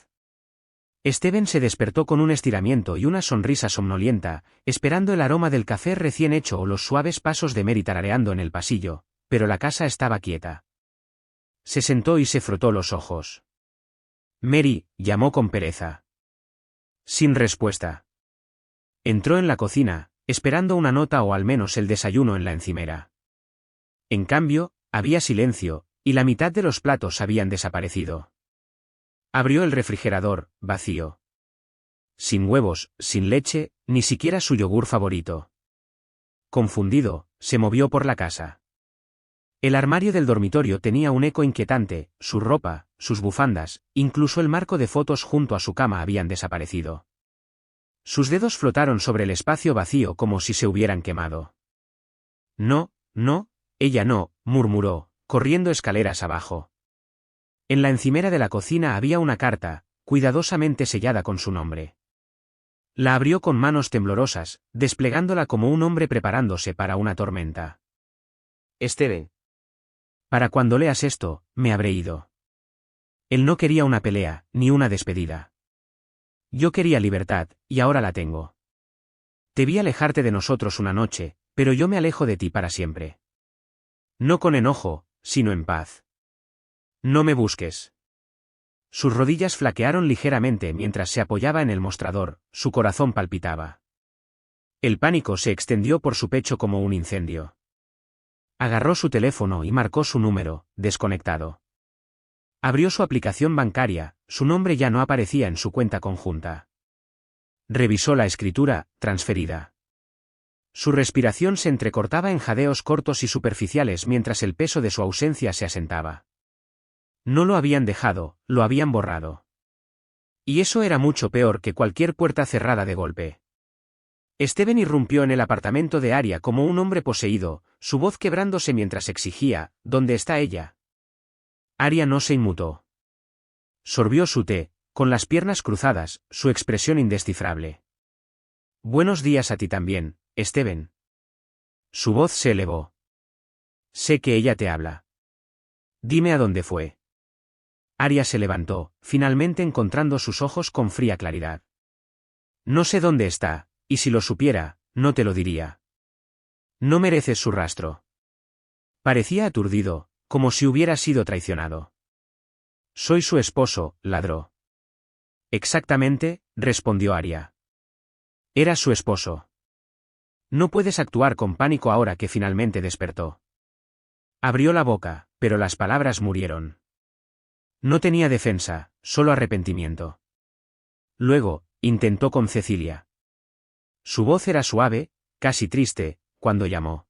Steven se despertó con un estiramiento y una sonrisa somnolienta, esperando el aroma del café recién hecho o los suaves pasos de Mary tarareando en el pasillo, pero la casa estaba quieta. Se sentó y se frotó los ojos. Mary, llamó con pereza. Sin respuesta. Entró en la cocina, esperando una nota o al menos el desayuno en la encimera. En cambio, había silencio, y la mitad de los platos habían desaparecido. Abrió el refrigerador, vacío. Sin huevos, sin leche, ni siquiera su yogur favorito. Confundido, se movió por la casa. El armario del dormitorio tenía un eco inquietante, su ropa, sus bufandas, incluso el marco de fotos junto a su cama habían desaparecido. Sus dedos flotaron sobre el espacio vacío como si se hubieran quemado. No, no, ella no, murmuró, corriendo escaleras abajo. En la encimera de la cocina había una carta, cuidadosamente sellada con su nombre. La abrió con manos temblorosas, desplegándola como un hombre preparándose para una tormenta. Steven. Para cuando leas esto, me habré ido. Él no quería una pelea, ni una despedida. Yo quería libertad, y ahora la tengo. Te vi alejarte de nosotros una noche, pero yo me alejo de ti para siempre. No con enojo, sino en paz. No me busques. Sus rodillas flaquearon ligeramente mientras se apoyaba en el mostrador, su corazón palpitaba. El pánico se extendió por su pecho como un incendio. Agarró su teléfono y marcó su número, desconectado. Abrió su aplicación bancaria, su nombre ya no aparecía en su cuenta conjunta. Revisó la escritura, transferida. Su respiración se entrecortaba en jadeos cortos y superficiales mientras el peso de su ausencia se asentaba. No lo habían dejado, lo habían borrado. Y eso era mucho peor que cualquier puerta cerrada de golpe. Steven irrumpió en el apartamento de Arya como un hombre poseído, su voz quebrándose mientras exigía: ¿dónde está ella? Arya no se inmutó. Sorbió su té, con las piernas cruzadas, su expresión indescifrable. Buenos días a ti también, Steven. Su voz se elevó. Sé que ella te habla. Dime a dónde fue. Arya se levantó, finalmente encontrando sus ojos con fría claridad. No sé dónde está, y si lo supiera, no te lo diría. No mereces su rastro. Parecía aturdido, como si hubiera sido traicionado. Soy su esposo, ladró. Exactamente, respondió Arya. Era su esposo. No puedes actuar con pánico ahora que finalmente despertó. Abrió la boca, pero las palabras murieron. No tenía defensa, solo arrepentimiento. Luego, intentó con Cecilia. Su voz era suave, casi triste, cuando llamó.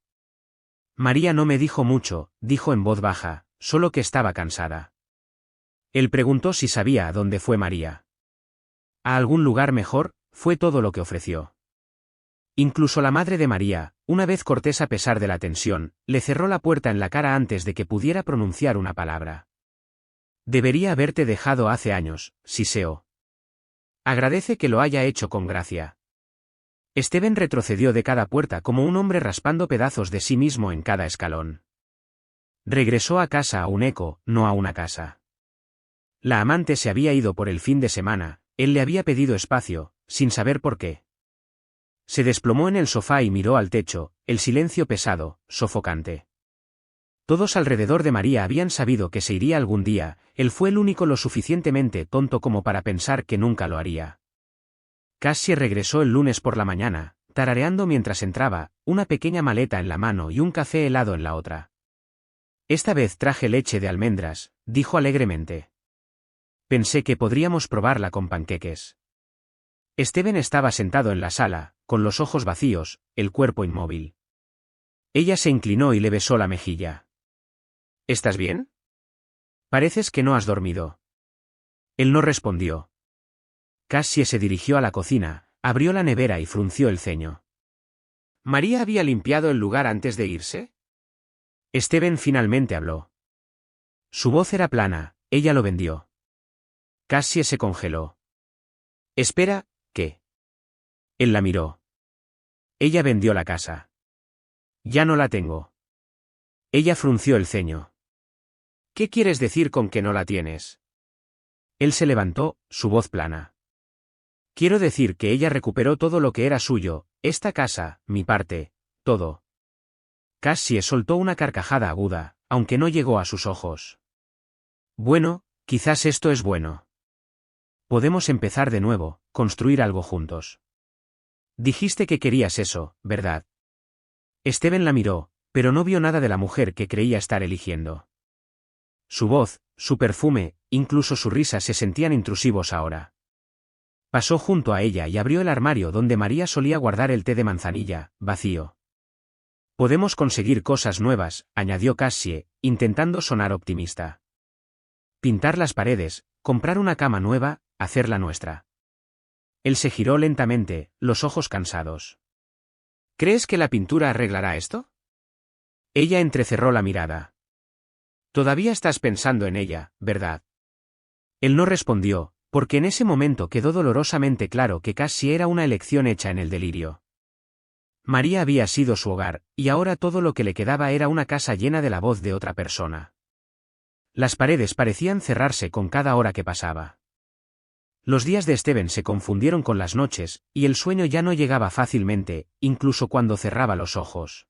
María no me dijo mucho, dijo en voz baja, solo que estaba cansada. Él preguntó si sabía a dónde fue María. A algún lugar mejor, fue todo lo que ofreció. Incluso la madre de María, una vez cortés a pesar de la tensión, le cerró la puerta en la cara antes de que pudiera pronunciar una palabra. Debería haberte dejado hace años, Siseo. Agradece que lo haya hecho con gracia. Steven retrocedió de cada puerta como un hombre raspando pedazos de sí mismo en cada escalón. Regresó a casa a un eco, no a una casa. La amante se había ido por el fin de semana, él le había pedido espacio, sin saber por qué. Se desplomó en el sofá y miró al techo, el silencio pesado, sofocante. Todos alrededor de María habían sabido que se iría algún día, él fue el único lo suficientemente tonto como para pensar que nunca lo haría. Cassie regresó el lunes por la mañana, tarareando mientras entraba, una pequeña maleta en la mano y un café helado en la otra. Esta vez traje leche de almendras, dijo alegremente. Pensé que podríamos probarla con panqueques. Steven estaba sentado en la sala, con los ojos vacíos, el cuerpo inmóvil. Ella se inclinó y le besó la mejilla. ¿Estás bien? Pareces que no has dormido. Él no respondió. Cassie se dirigió a la cocina, abrió la nevera y frunció el ceño. ¿María había limpiado el lugar antes de irse? Steven finalmente habló. Su voz era plana, ella lo vendió. Cassie se congeló. Espera, ¿qué? Él la miró. Ella vendió la casa. Ya no la tengo. Ella frunció el ceño. ¿Qué quieres decir con que no la tienes? Él se levantó, su voz plana. Quiero decir que ella recuperó todo lo que era suyo, esta casa, mi parte, todo. Cassie soltó una carcajada aguda, aunque no llegó a sus ojos. Bueno, quizás esto es bueno. Podemos empezar de nuevo, construir algo juntos. Dijiste que querías eso, ¿verdad? Steven la miró, pero no vio nada de la mujer que creía estar eligiendo. Su voz, su perfume, incluso su risa se sentían intrusivos ahora. Pasó junto a ella y abrió el armario donde María solía guardar el té de manzanilla, vacío. Podemos conseguir cosas nuevas, añadió Cassie, intentando sonar optimista. Pintar las paredes, comprar una cama nueva, hacerla nuestra. Él se giró lentamente, los ojos cansados. ¿Crees que la pintura arreglará esto? Ella entrecerró la mirada. Todavía estás pensando en ella, ¿verdad? Él no respondió, porque en ese momento quedó dolorosamente claro que Cassie era una elección hecha en el delirio. María había sido su hogar, y ahora todo lo que le quedaba era una casa llena de la voz de otra persona. Las paredes parecían cerrarse con cada hora que pasaba. Los días de Steven se confundieron con las noches, y el sueño ya no llegaba fácilmente, incluso cuando cerraba los ojos.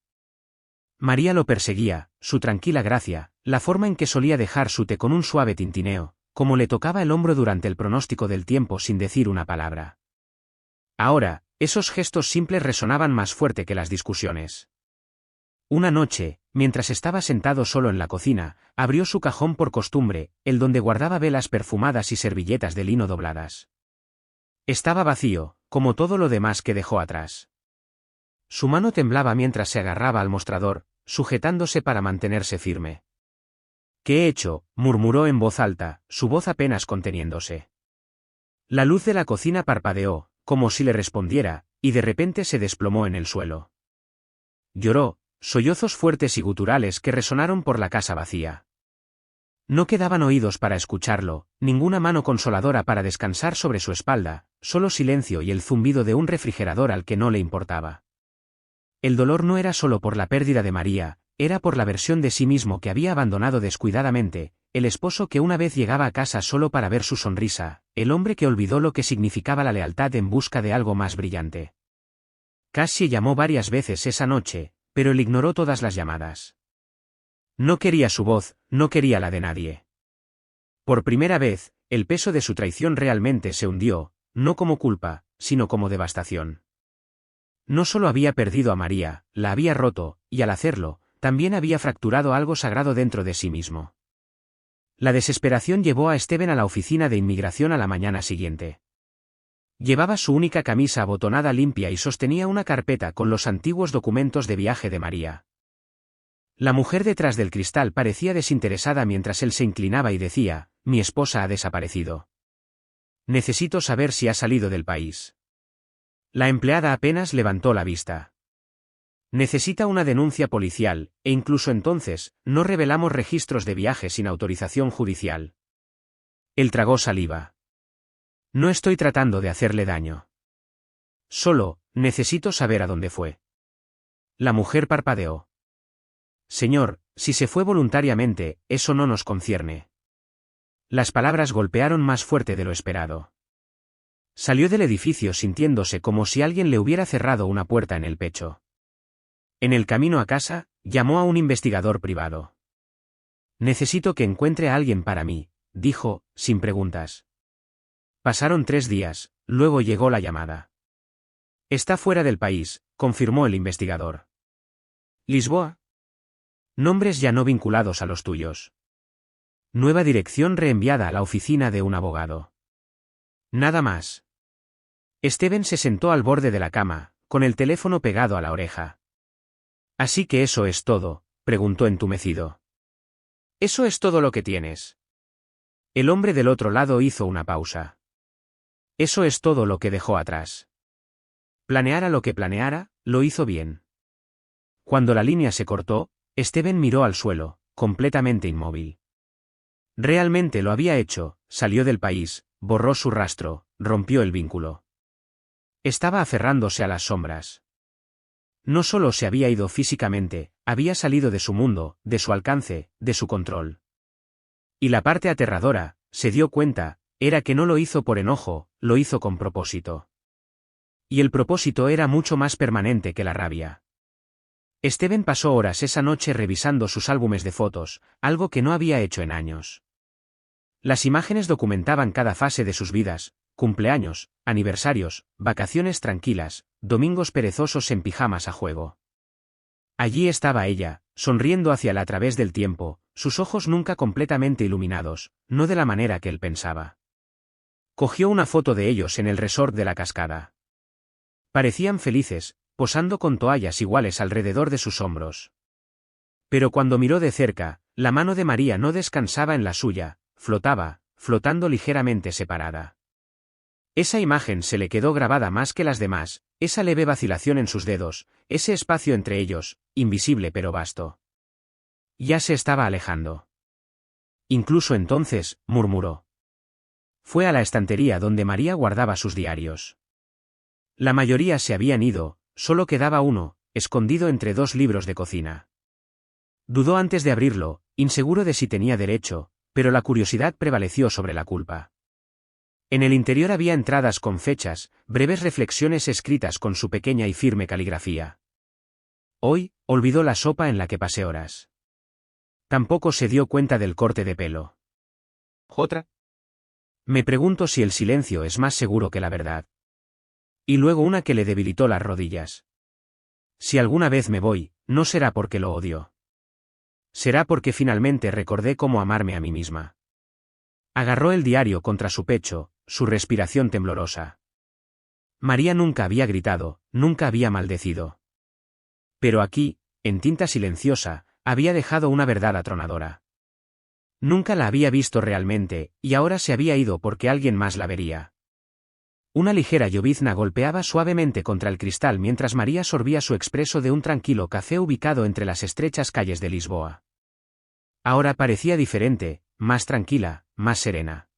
María lo perseguía, su tranquila gracia, la forma en que solía dejar su té con un suave tintineo, como le tocaba el hombro durante el pronóstico del tiempo sin decir una palabra. Ahora, esos gestos simples resonaban más fuerte que las discusiones. Una noche, mientras estaba sentado solo en la cocina, abrió su cajón por costumbre, el donde guardaba velas perfumadas y servilletas de lino dobladas. Estaba vacío, como todo lo demás que dejó atrás. Su mano temblaba mientras se agarraba al mostrador, sujetándose para mantenerse firme. ¿Qué he hecho?, murmuró en voz alta, su voz apenas conteniéndose. La luz de la cocina parpadeó, como si le respondiera, y de repente se desplomó en el suelo. Lloró, sollozos fuertes y guturales que resonaron por la casa vacía. No quedaban oídos para escucharlo, ninguna mano consoladora para descansar sobre su espalda, solo silencio y el zumbido de un refrigerador al que no le importaba. El dolor no era solo por la pérdida de María, era por la versión de sí mismo que había abandonado descuidadamente, el esposo que una vez llegaba a casa solo para ver su sonrisa, el hombre que olvidó lo que significaba la lealtad en busca de algo más brillante. Cassie llamó varias veces esa noche, pero él ignoró todas las llamadas. No quería su voz, no quería la de nadie. Por primera vez, el peso de su traición realmente se hundió, no como culpa, sino como devastación. No solo había perdido a María, la había roto, y al hacerlo, también había fracturado algo sagrado dentro de sí mismo. La desesperación llevó a Steven a la oficina de inmigración a la mañana siguiente. Llevaba su única camisa abotonada limpia y sostenía una carpeta con los antiguos documentos de viaje de María. La mujer detrás del cristal parecía desinteresada mientras él se inclinaba y decía, «Mi esposa ha desaparecido. Necesito saber si ha salido del país». La empleada apenas levantó la vista. «Necesita una denuncia policial, e incluso entonces, no revelamos registros de viaje sin autorización judicial». Él tragó saliva. «No estoy tratando de hacerle daño. Solo, necesito saber a dónde fue». La mujer parpadeó. «Señor, si se fue voluntariamente, eso no nos concierne». Las palabras golpearon más fuerte de lo esperado. Salió del edificio sintiéndose como si alguien le hubiera cerrado una puerta en el pecho. En el camino a casa, llamó a un investigador privado. «Necesito que encuentre a alguien para mí», dijo, sin preguntas. Pasaron 3 días, luego llegó la llamada. «Está fuera del país», confirmó el investigador. «¿Lisboa?» Nombres ya no vinculados a los tuyos. Nueva dirección reenviada a la oficina de un abogado. Nada más. Steven se sentó al borde de la cama, con el teléfono pegado a la oreja. «¿Así que eso es todo?», preguntó entumecido. «¿Eso es todo lo que tienes?». El hombre del otro lado hizo una pausa. «Eso es todo lo que dejó atrás». Planeara lo que planeara, lo hizo bien. Cuando la línea se cortó, Steven miró al suelo, completamente inmóvil. Realmente lo había hecho, salió del país, borró su rastro, rompió el vínculo. Estaba aferrándose a las sombras. No solo se había ido físicamente, había salido de su mundo, de su alcance, de su control. Y la parte aterradora, se dio cuenta, era que no lo hizo por enojo, lo hizo con propósito. Y el propósito era mucho más permanente que la rabia. Steven pasó horas esa noche revisando sus álbumes de fotos, algo que no había hecho en años. Las imágenes documentaban cada fase de sus vidas, cumpleaños, aniversarios, vacaciones tranquilas, domingos perezosos en pijamas a juego. Allí estaba ella, sonriendo hacia él a través del tiempo, sus ojos nunca completamente iluminados, no de la manera que él pensaba. Cogió una foto de ellos en el resort de la cascada. Parecían felices, posando con toallas iguales alrededor de sus hombros. Pero cuando miró de cerca, la mano de María no descansaba en la suya, flotando ligeramente separada. Esa imagen se le quedó grabada más que las demás, esa leve vacilación en sus dedos, ese espacio entre ellos, invisible pero vasto. Ya se estaba alejando. Incluso entonces, murmuró. Fue a la estantería donde María guardaba sus diarios. La mayoría se habían ido, solo quedaba uno, escondido entre 2 libros de cocina. Dudó antes de abrirlo, inseguro de si tenía derecho, pero la curiosidad prevaleció sobre la culpa. En el interior había entradas con fechas, breves reflexiones escritas con su pequeña y firme caligrafía. Hoy, olvidó la sopa en la que pasé horas. Tampoco se dio cuenta del corte de pelo. ¿Otra? Me pregunto si el silencio es más seguro que la verdad. Y luego una que le debilitó las rodillas. Si alguna vez me voy, no será porque lo odio. Será porque finalmente recordé cómo amarme a mí misma. Agarró el diario contra su pecho, su respiración temblorosa. María nunca había gritado, nunca había maldecido. Pero aquí, en tinta silenciosa, había dejado una verdad atronadora. Nunca la había visto realmente, y ahora se había ido porque alguien más la vería. Una ligera llovizna golpeaba suavemente contra el cristal mientras María sorbía su expreso de un tranquilo café ubicado entre las estrechas calles de Lisboa. Ahora parecía diferente, más tranquila, más serena.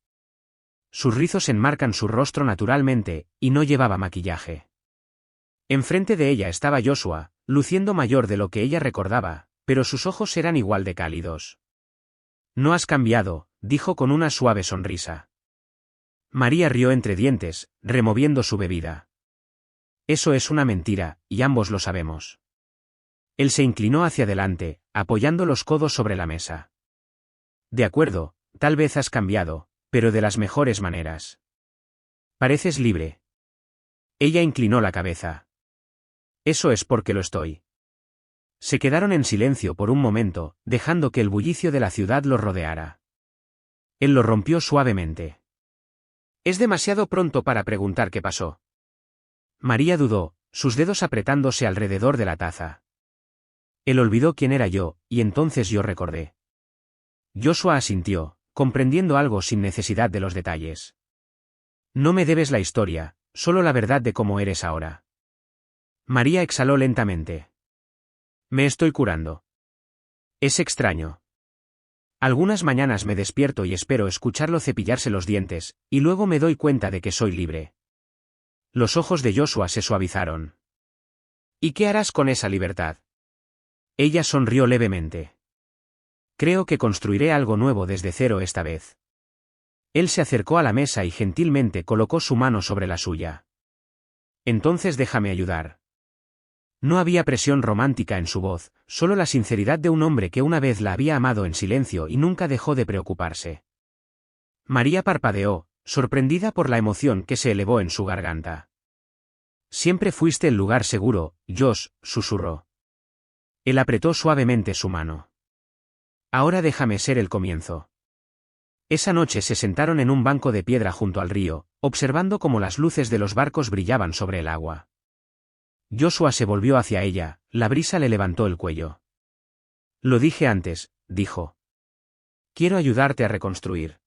Sus rizos enmarcan su rostro naturalmente, y no llevaba maquillaje. Enfrente de ella estaba Joshua, luciendo mayor de lo que ella recordaba, pero sus ojos eran igual de cálidos. «No has cambiado», dijo con una suave sonrisa. María rió entre dientes, removiendo su bebida. «Eso es una mentira, y ambos lo sabemos». Él se inclinó hacia adelante, apoyando los codos sobre la mesa. «De acuerdo, tal vez has cambiado, pero de las mejores maneras. Pareces libre». Ella inclinó la cabeza. «Eso es porque lo estoy». Se quedaron en silencio por un momento, dejando que el bullicio de la ciudad los rodeara. Él lo rompió suavemente. «Es demasiado pronto para preguntar qué pasó». María dudó, sus dedos apretándose alrededor de la taza. Él olvidó quién era yo, y entonces yo recordé. Joshua asintió, comprendiendo algo sin necesidad de los detalles. «No me debes la historia, solo la verdad de cómo eres ahora». María exhaló lentamente. «Me estoy curando». «Es extraño. Algunas mañanas me despierto y espero escucharlo cepillarse los dientes, y luego me doy cuenta de que soy libre». Los ojos de Joshua se suavizaron. «¿Y qué harás con esa libertad?» Ella sonrió levemente. «Creo que construiré algo nuevo desde cero esta vez». Él se acercó a la mesa y gentilmente colocó su mano sobre la suya. «Entonces déjame ayudar». No había presión romántica en su voz, solo la sinceridad de un hombre que una vez la había amado en silencio y nunca dejó de preocuparse. María parpadeó, sorprendida por la emoción que se elevó en su garganta. «Siempre fuiste el lugar seguro, Josh», susurró. Él apretó suavemente su mano. «Ahora déjame ser el comienzo». Esa noche se sentaron en un banco de piedra junto al río, observando cómo las luces de los barcos brillaban sobre el agua. Joshua se volvió hacia ella, la brisa le levantó el cuello. «Lo dije antes», dijo. «Quiero ayudarte a reconstruir.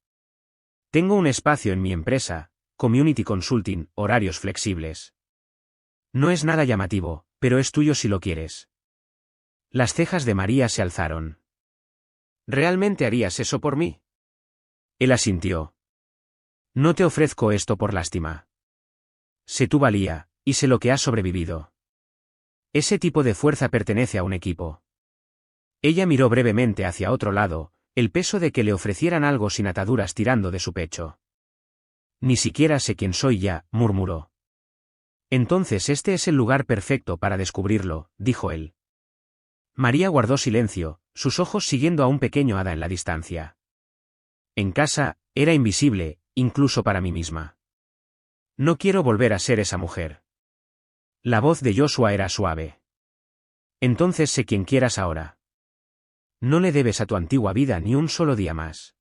Tengo un espacio en mi empresa, Community Consulting, horarios flexibles. No es nada llamativo, pero es tuyo si lo quieres». Las cejas de María se alzaron. «¿Realmente harías eso por mí?» Él asintió. «No te ofrezco esto por lástima. Sé tu valía, y sé lo que has sobrevivido. Ese tipo de fuerza pertenece a un equipo». Ella miró brevemente hacia otro lado, el peso de que le ofrecieran algo sin ataduras tirando de su pecho. «Ni siquiera sé quién soy ya», murmuró. «Entonces este es el lugar perfecto para descubrirlo», dijo él. María guardó silencio, sus ojos siguiendo a un pequeño hada en la distancia. «En casa, era invisible, incluso para mí misma. No quiero volver a ser esa mujer». La voz de Joshua era suave. «Entonces sé quién quieras ahora. No le debes a tu antigua vida ni un solo día más».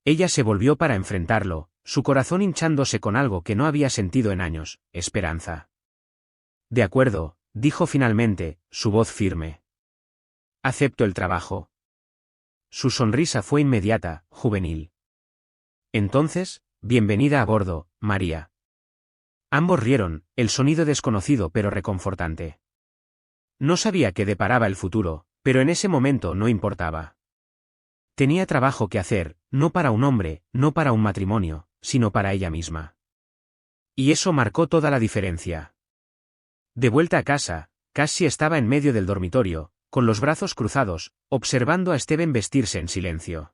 Ella se volvió para enfrentarlo, su corazón hinchándose con algo que no había sentido en años, esperanza. «De acuerdo», dijo finalmente, su voz firme. «Acepto el trabajo». Su sonrisa fue inmediata, juvenil. «Entonces, bienvenida a bordo, María». Ambos rieron, el sonido desconocido pero reconfortante. No sabía qué deparaba el futuro, pero en ese momento no importaba. Tenía trabajo que hacer, no para un hombre, no para un matrimonio, sino para ella misma. Y eso marcó toda la diferencia. De vuelta a casa, Cassie estaba en medio del dormitorio, con los brazos cruzados, observando a Steven vestirse en silencio.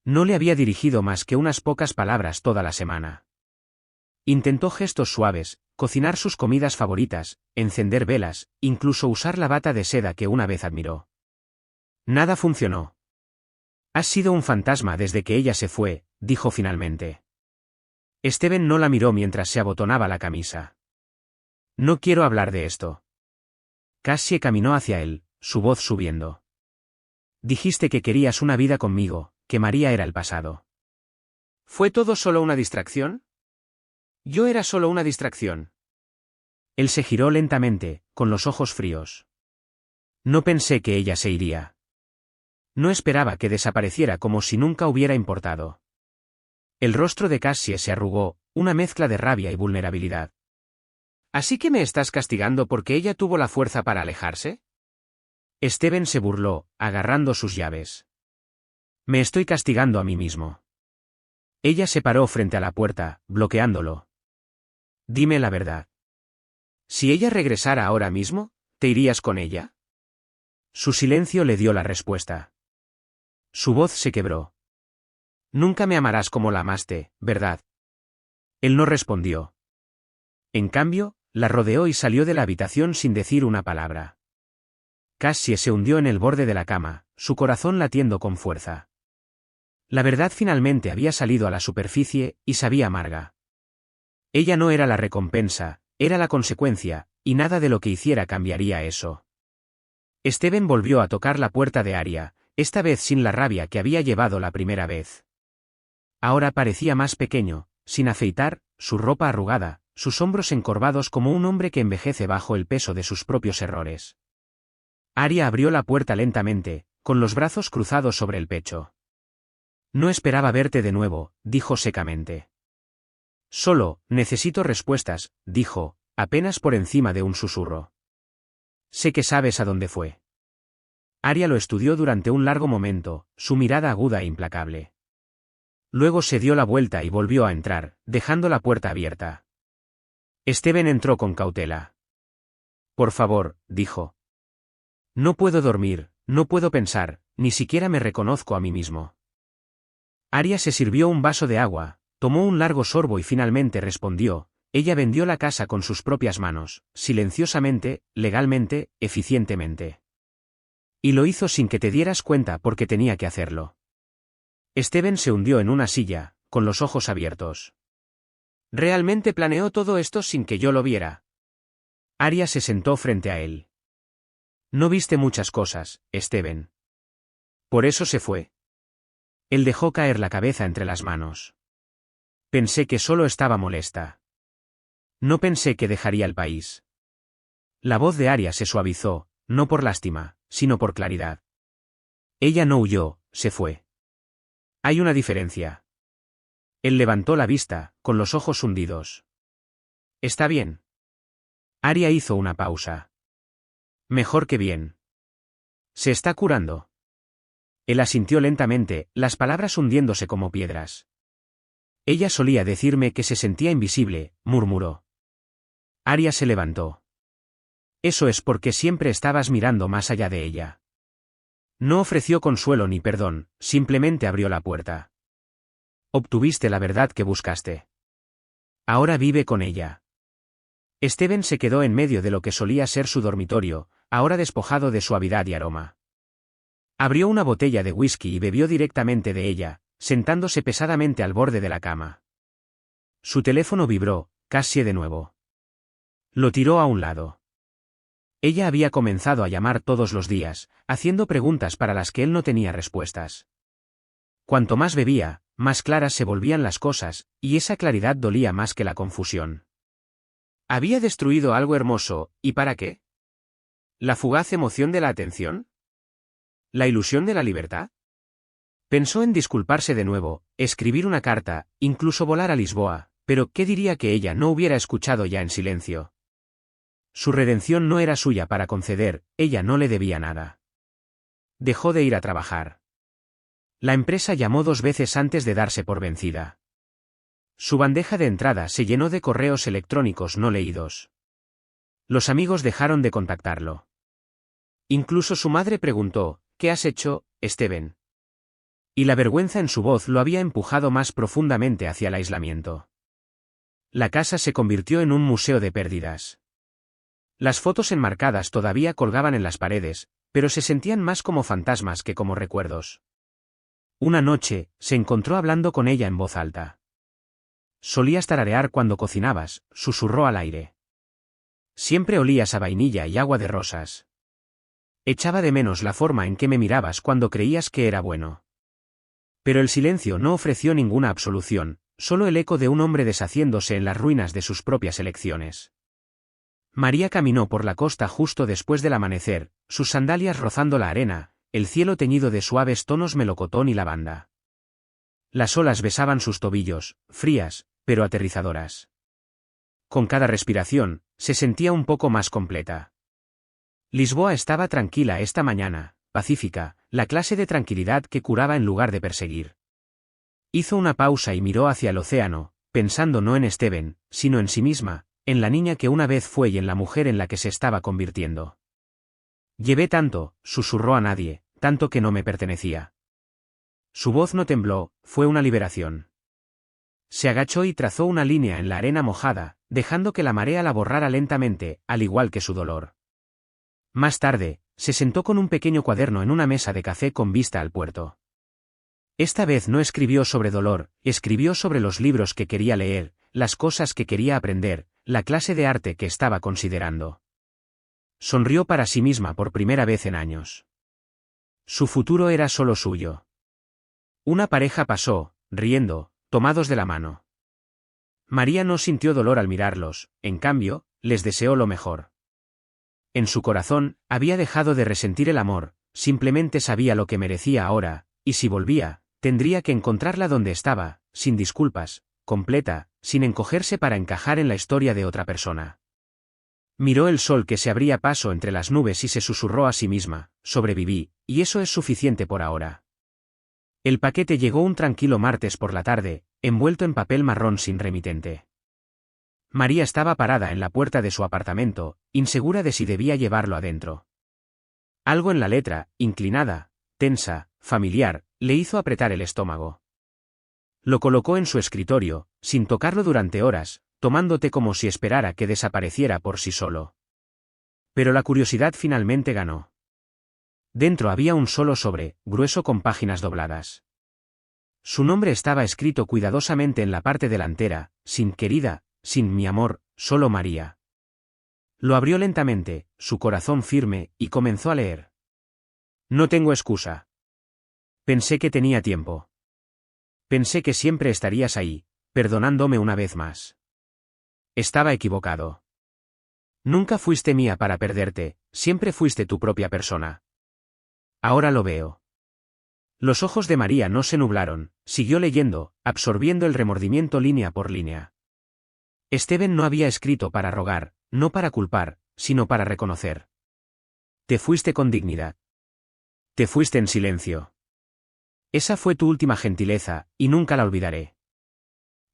No le había dirigido más que unas pocas palabras toda la semana. Intentó gestos suaves, cocinar sus comidas favoritas, encender velas, incluso usar la bata de seda que una vez admiró. Nada funcionó. «Has sido un fantasma desde que ella se fue», dijo finalmente. Steven no la miró mientras se abotonaba la camisa. «No quiero hablar de esto». Cassie caminó hacia él, su voz subiendo. «Dijiste que querías una vida conmigo, que María era el pasado». ¿Fue todo solo una distracción? Yo era solo una distracción. Él se giró lentamente, con los ojos fríos. No pensé que ella se iría. No esperaba que desapareciera como si nunca hubiera importado. El rostro de Cassie se arrugó, una mezcla de rabia y vulnerabilidad. ¿Así que me estás castigando porque ella tuvo la fuerza para alejarse? Steven se burló, agarrando sus llaves. Me estoy castigando a mí mismo. Ella se paró frente a la puerta, bloqueándolo. Dime la verdad. Si ella regresara ahora mismo, ¿te irías con ella? Su silencio le dio la respuesta. Su voz se quebró. Nunca me amarás como la amaste, ¿verdad? Él no respondió. En cambio, la rodeó y salió de la habitación sin decir una palabra. Cassie se hundió en el borde de la cama, su corazón latiendo con fuerza. La verdad finalmente había salido a la superficie, y sabía amarga. Ella no era la recompensa, era la consecuencia, y nada de lo que hiciera cambiaría eso. Steven volvió a tocar la puerta de Aria, esta vez sin la rabia que había llevado la primera vez. Ahora parecía más pequeño, sin afeitar, su ropa arrugada, sus hombros encorvados como un hombre que envejece bajo el peso de sus propios errores. Aria abrió la puerta lentamente, con los brazos cruzados sobre el pecho. No esperaba verte de nuevo, dijo secamente. Solo, necesito respuestas, dijo, apenas por encima de un susurro. Sé que sabes a dónde fue. Aria lo estudió durante un largo momento, su mirada aguda e implacable. Luego se dio la vuelta y volvió a entrar, dejando la puerta abierta. Steven entró con cautela. Por favor, dijo. No puedo dormir, no puedo pensar, ni siquiera me reconozco a mí mismo. Aria se sirvió un vaso de agua, tomó un largo sorbo y finalmente respondió, ella vendió la casa con sus propias manos, silenciosamente, legalmente, eficientemente. Y lo hizo sin que te dieras cuenta porque tenía que hacerlo. Steven se hundió en una silla, con los ojos abiertos. ¿Realmente planeó todo esto sin que yo lo viera? Aria se sentó frente a él. No viste muchas cosas, Steven. Por eso se fue. Él dejó caer la cabeza entre las manos. Pensé que solo estaba molesta. No pensé que dejaría el país. La voz de Aria se suavizó, no por lástima, sino por claridad. Ella no huyó, se fue. Hay una diferencia. Él levantó la vista, con los ojos hundidos. ¿Está bien? Aria hizo una pausa. Mejor que bien. Se está curando. Él asintió lentamente, las palabras hundiéndose como piedras. Ella solía decirme que se sentía invisible, murmuró. Aria se levantó. Eso es porque siempre estabas mirando más allá de ella. No ofreció consuelo ni perdón, simplemente abrió la puerta. Obtuviste la verdad que buscaste. Ahora vive con ella. Steven se quedó en medio de lo que solía ser su dormitorio, ahora despojado de suavidad y aroma. Abrió una botella de whisky y bebió directamente de ella, sentándose pesadamente al borde de la cama. Su teléfono vibró, casi de nuevo. Lo tiró a un lado. Ella había comenzado a llamar todos los días, haciendo preguntas para las que él no tenía respuestas. Cuanto más bebía, más claras se volvían las cosas, y esa claridad dolía más que la confusión. Había destruido algo hermoso, ¿y para qué? ¿La fugaz emoción de la atención? ¿La ilusión de la libertad? Pensó en disculparse de nuevo, escribir una carta, incluso volar a Lisboa, pero ¿qué diría que ella no hubiera escuchado ya en silencio? Su redención no era suya para conceder, ella no le debía nada. Dejó de ir a trabajar. La empresa llamó 2 veces antes de darse por vencida. Su bandeja de entrada se llenó de correos electrónicos no leídos. Los amigos dejaron de contactarlo. Incluso su madre preguntó, ¿qué has hecho, Steven? Y la vergüenza en su voz lo había empujado más profundamente hacia el aislamiento. La casa se convirtió en un museo de pérdidas. Las fotos enmarcadas todavía colgaban en las paredes, pero se sentían más como fantasmas que como recuerdos. Una noche, se encontró hablando con ella en voz alta. Solías tararear cuando cocinabas, susurró al aire. Siempre olías a vainilla y agua de rosas. Echaba de menos la forma en que me mirabas cuando creías que era bueno. Pero el silencio no ofreció ninguna absolución, solo el eco de un hombre deshaciéndose en las ruinas de sus propias elecciones. María caminó por la costa justo después del amanecer, sus sandalias rozando la arena, el cielo teñido de suaves tonos melocotón y lavanda. Las olas besaban sus tobillos, frías, pero aterrizadoras. Con cada respiración, se sentía un poco más completa. Lisboa estaba tranquila esta mañana, pacífica, la clase de tranquilidad que curaba en lugar de perseguir. Hizo una pausa y miró hacia el océano, pensando no en Steven, sino en sí misma, en la niña que una vez fue y en la mujer en la que se estaba convirtiendo. Llevé tanto, susurró a nadie, tanto que no me pertenecía. Su voz no tembló, fue una liberación. Se agachó y trazó una línea en la arena mojada, dejando que la marea la borrara lentamente, al igual que su dolor. Más tarde, se sentó con un pequeño cuaderno en una mesa de café con vista al puerto. Esta vez no escribió sobre dolor, escribió sobre los libros que quería leer, las cosas que quería aprender, la clase de arte que estaba considerando. Sonrió para sí misma por primera vez en años. Su futuro era solo suyo. Una pareja pasó, riendo, tomados de la mano. María no sintió dolor al mirarlos, en cambio, les deseó lo mejor. En su corazón, había dejado de resentir el amor, simplemente sabía lo que merecía ahora, y si volvía, tendría que encontrarla donde estaba, sin disculpas, completa, sin encogerse para encajar en la historia de otra persona. Miró el sol que se abría paso entre las nubes y se susurró a sí misma, sobreviví, y eso es suficiente por ahora. El paquete llegó un tranquilo martes por la tarde, envuelto en papel marrón sin remitente. María estaba parada en la puerta de su apartamento, insegura de si debía llevarlo adentro. Algo en la letra, inclinada, tensa, familiar, le hizo apretar el estómago. Lo colocó en su escritorio, sin tocarlo durante horas, tomando té como si esperara que desapareciera por sí solo. Pero la curiosidad finalmente ganó. Dentro había un solo sobre, grueso con páginas dobladas. Su nombre estaba escrito cuidadosamente en la parte delantera, sin querida, sin mi amor, solo María. Lo abrió lentamente, su corazón firme, y comenzó a leer. No tengo excusa. Pensé que tenía tiempo. Pensé que siempre estarías ahí, perdonándome una vez más. Estaba equivocado. Nunca fuiste mía para perderte, siempre fuiste tu propia persona. Ahora lo veo. Los ojos de María no se nublaron, siguió leyendo, absorbiendo el remordimiento línea por línea. Steven no había escrito para rogar, no para culpar, sino para reconocer. Te fuiste con dignidad. Te fuiste en silencio. Esa fue tu última gentileza, y nunca la olvidaré.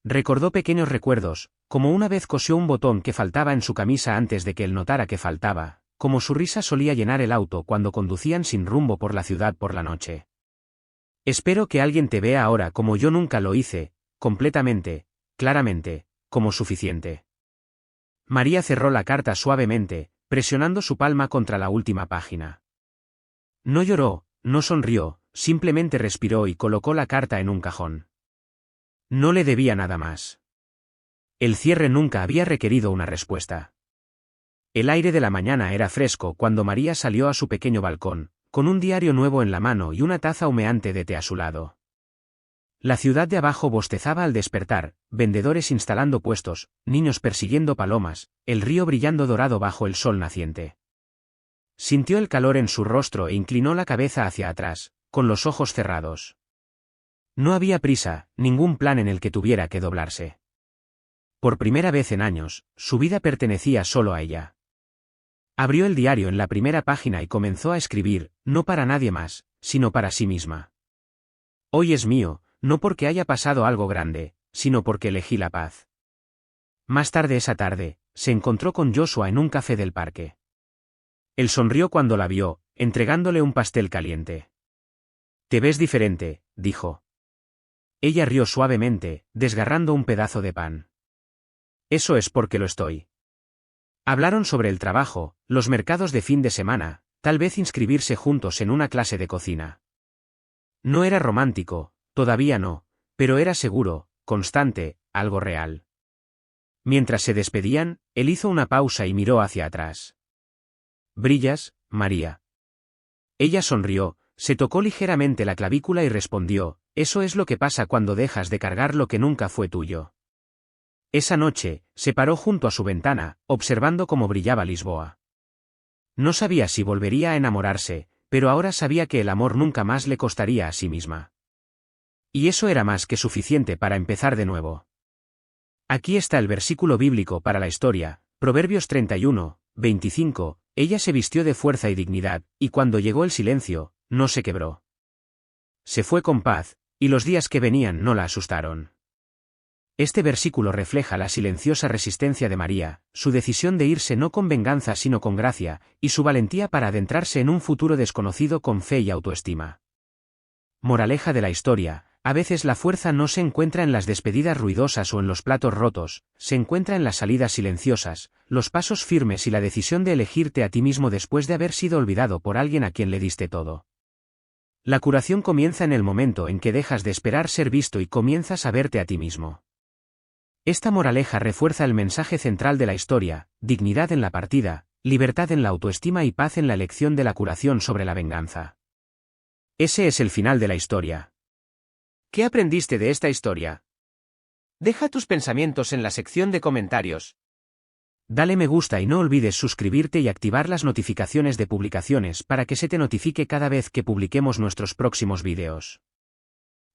Recordó pequeños recuerdos, como una vez cosió un botón que faltaba en su camisa antes de que él notara que faltaba, como su risa solía llenar el auto cuando conducían sin rumbo por la ciudad por la noche. Espero que alguien te vea ahora como yo nunca lo hice, completamente, claramente, como suficiente. María cerró la carta suavemente, presionando su palma contra la última página. No lloró, no sonrió, simplemente respiró y colocó la carta en un cajón. No le debía nada más. El cierre nunca había requerido una respuesta. El aire de la mañana era fresco cuando María salió a su pequeño balcón, con un diario nuevo en la mano y una taza humeante de té a su lado. La ciudad de abajo bostezaba al despertar, vendedores instalando puestos, niños persiguiendo palomas, el río brillando dorado bajo el sol naciente. Sintió el calor en su rostro e inclinó la cabeza hacia atrás, con los ojos cerrados. No había prisa, ningún plan en el que tuviera que doblarse. Por primera vez en años, su vida pertenecía solo a ella. Abrió el diario en la primera página y comenzó a escribir, no para nadie más, sino para sí misma. Hoy es mío, no porque haya pasado algo grande, sino porque elegí la paz. Más tarde esa tarde, se encontró con Joshua en un café del parque. Él sonrió cuando la vio, entregándole un pastel caliente. Te ves diferente, dijo. Ella rió suavemente, desgarrando un pedazo de pan. Eso es porque lo estoy. Hablaron sobre el trabajo, los mercados de fin de semana, tal vez inscribirse juntos en una clase de cocina. No era romántico, todavía no, pero era seguro, constante, algo real. Mientras se despedían, él hizo una pausa y miró hacia atrás. Brillas, María. Ella sonrió, se tocó ligeramente la clavícula y respondió, eso es lo que pasa cuando dejas de cargar lo que nunca fue tuyo. Esa noche, se paró junto a su ventana, observando cómo brillaba Lisboa. No sabía si volvería a enamorarse, pero ahora sabía que el amor nunca más le costaría a sí misma. Y eso era más que suficiente para empezar de nuevo. Aquí está el versículo bíblico para la historia, Proverbios 31, 25, ella se vistió de fuerza y dignidad, y cuando llegó el silencio, no se quebró. Se fue con paz, y los días que venían no la asustaron. Este versículo refleja la silenciosa resistencia de María, su decisión de irse no con venganza sino con gracia, y su valentía para adentrarse en un futuro desconocido con fe y autoestima. Moraleja de la historia, a veces la fuerza no se encuentra en las despedidas ruidosas o en los platos rotos, se encuentra en las salidas silenciosas, los pasos firmes y la decisión de elegirte a ti mismo después de haber sido olvidado por alguien a quien le diste todo. La curación comienza en el momento en que dejas de esperar ser visto y comienzas a verte a ti mismo. Esta moraleja refuerza el mensaje central de la historia, dignidad en la partida, libertad en la autoestima y paz en la elección de la curación sobre la venganza. Ese es el final de la historia. ¿Qué aprendiste de esta historia? Deja tus pensamientos en la sección de comentarios. Dale me gusta y no olvides suscribirte y activar las notificaciones de publicaciones para que se te notifique cada vez que publiquemos nuestros próximos vídeos.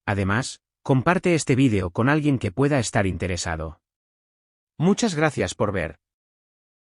Además, comparte este vídeo con alguien que pueda estar interesado. Muchas gracias por ver.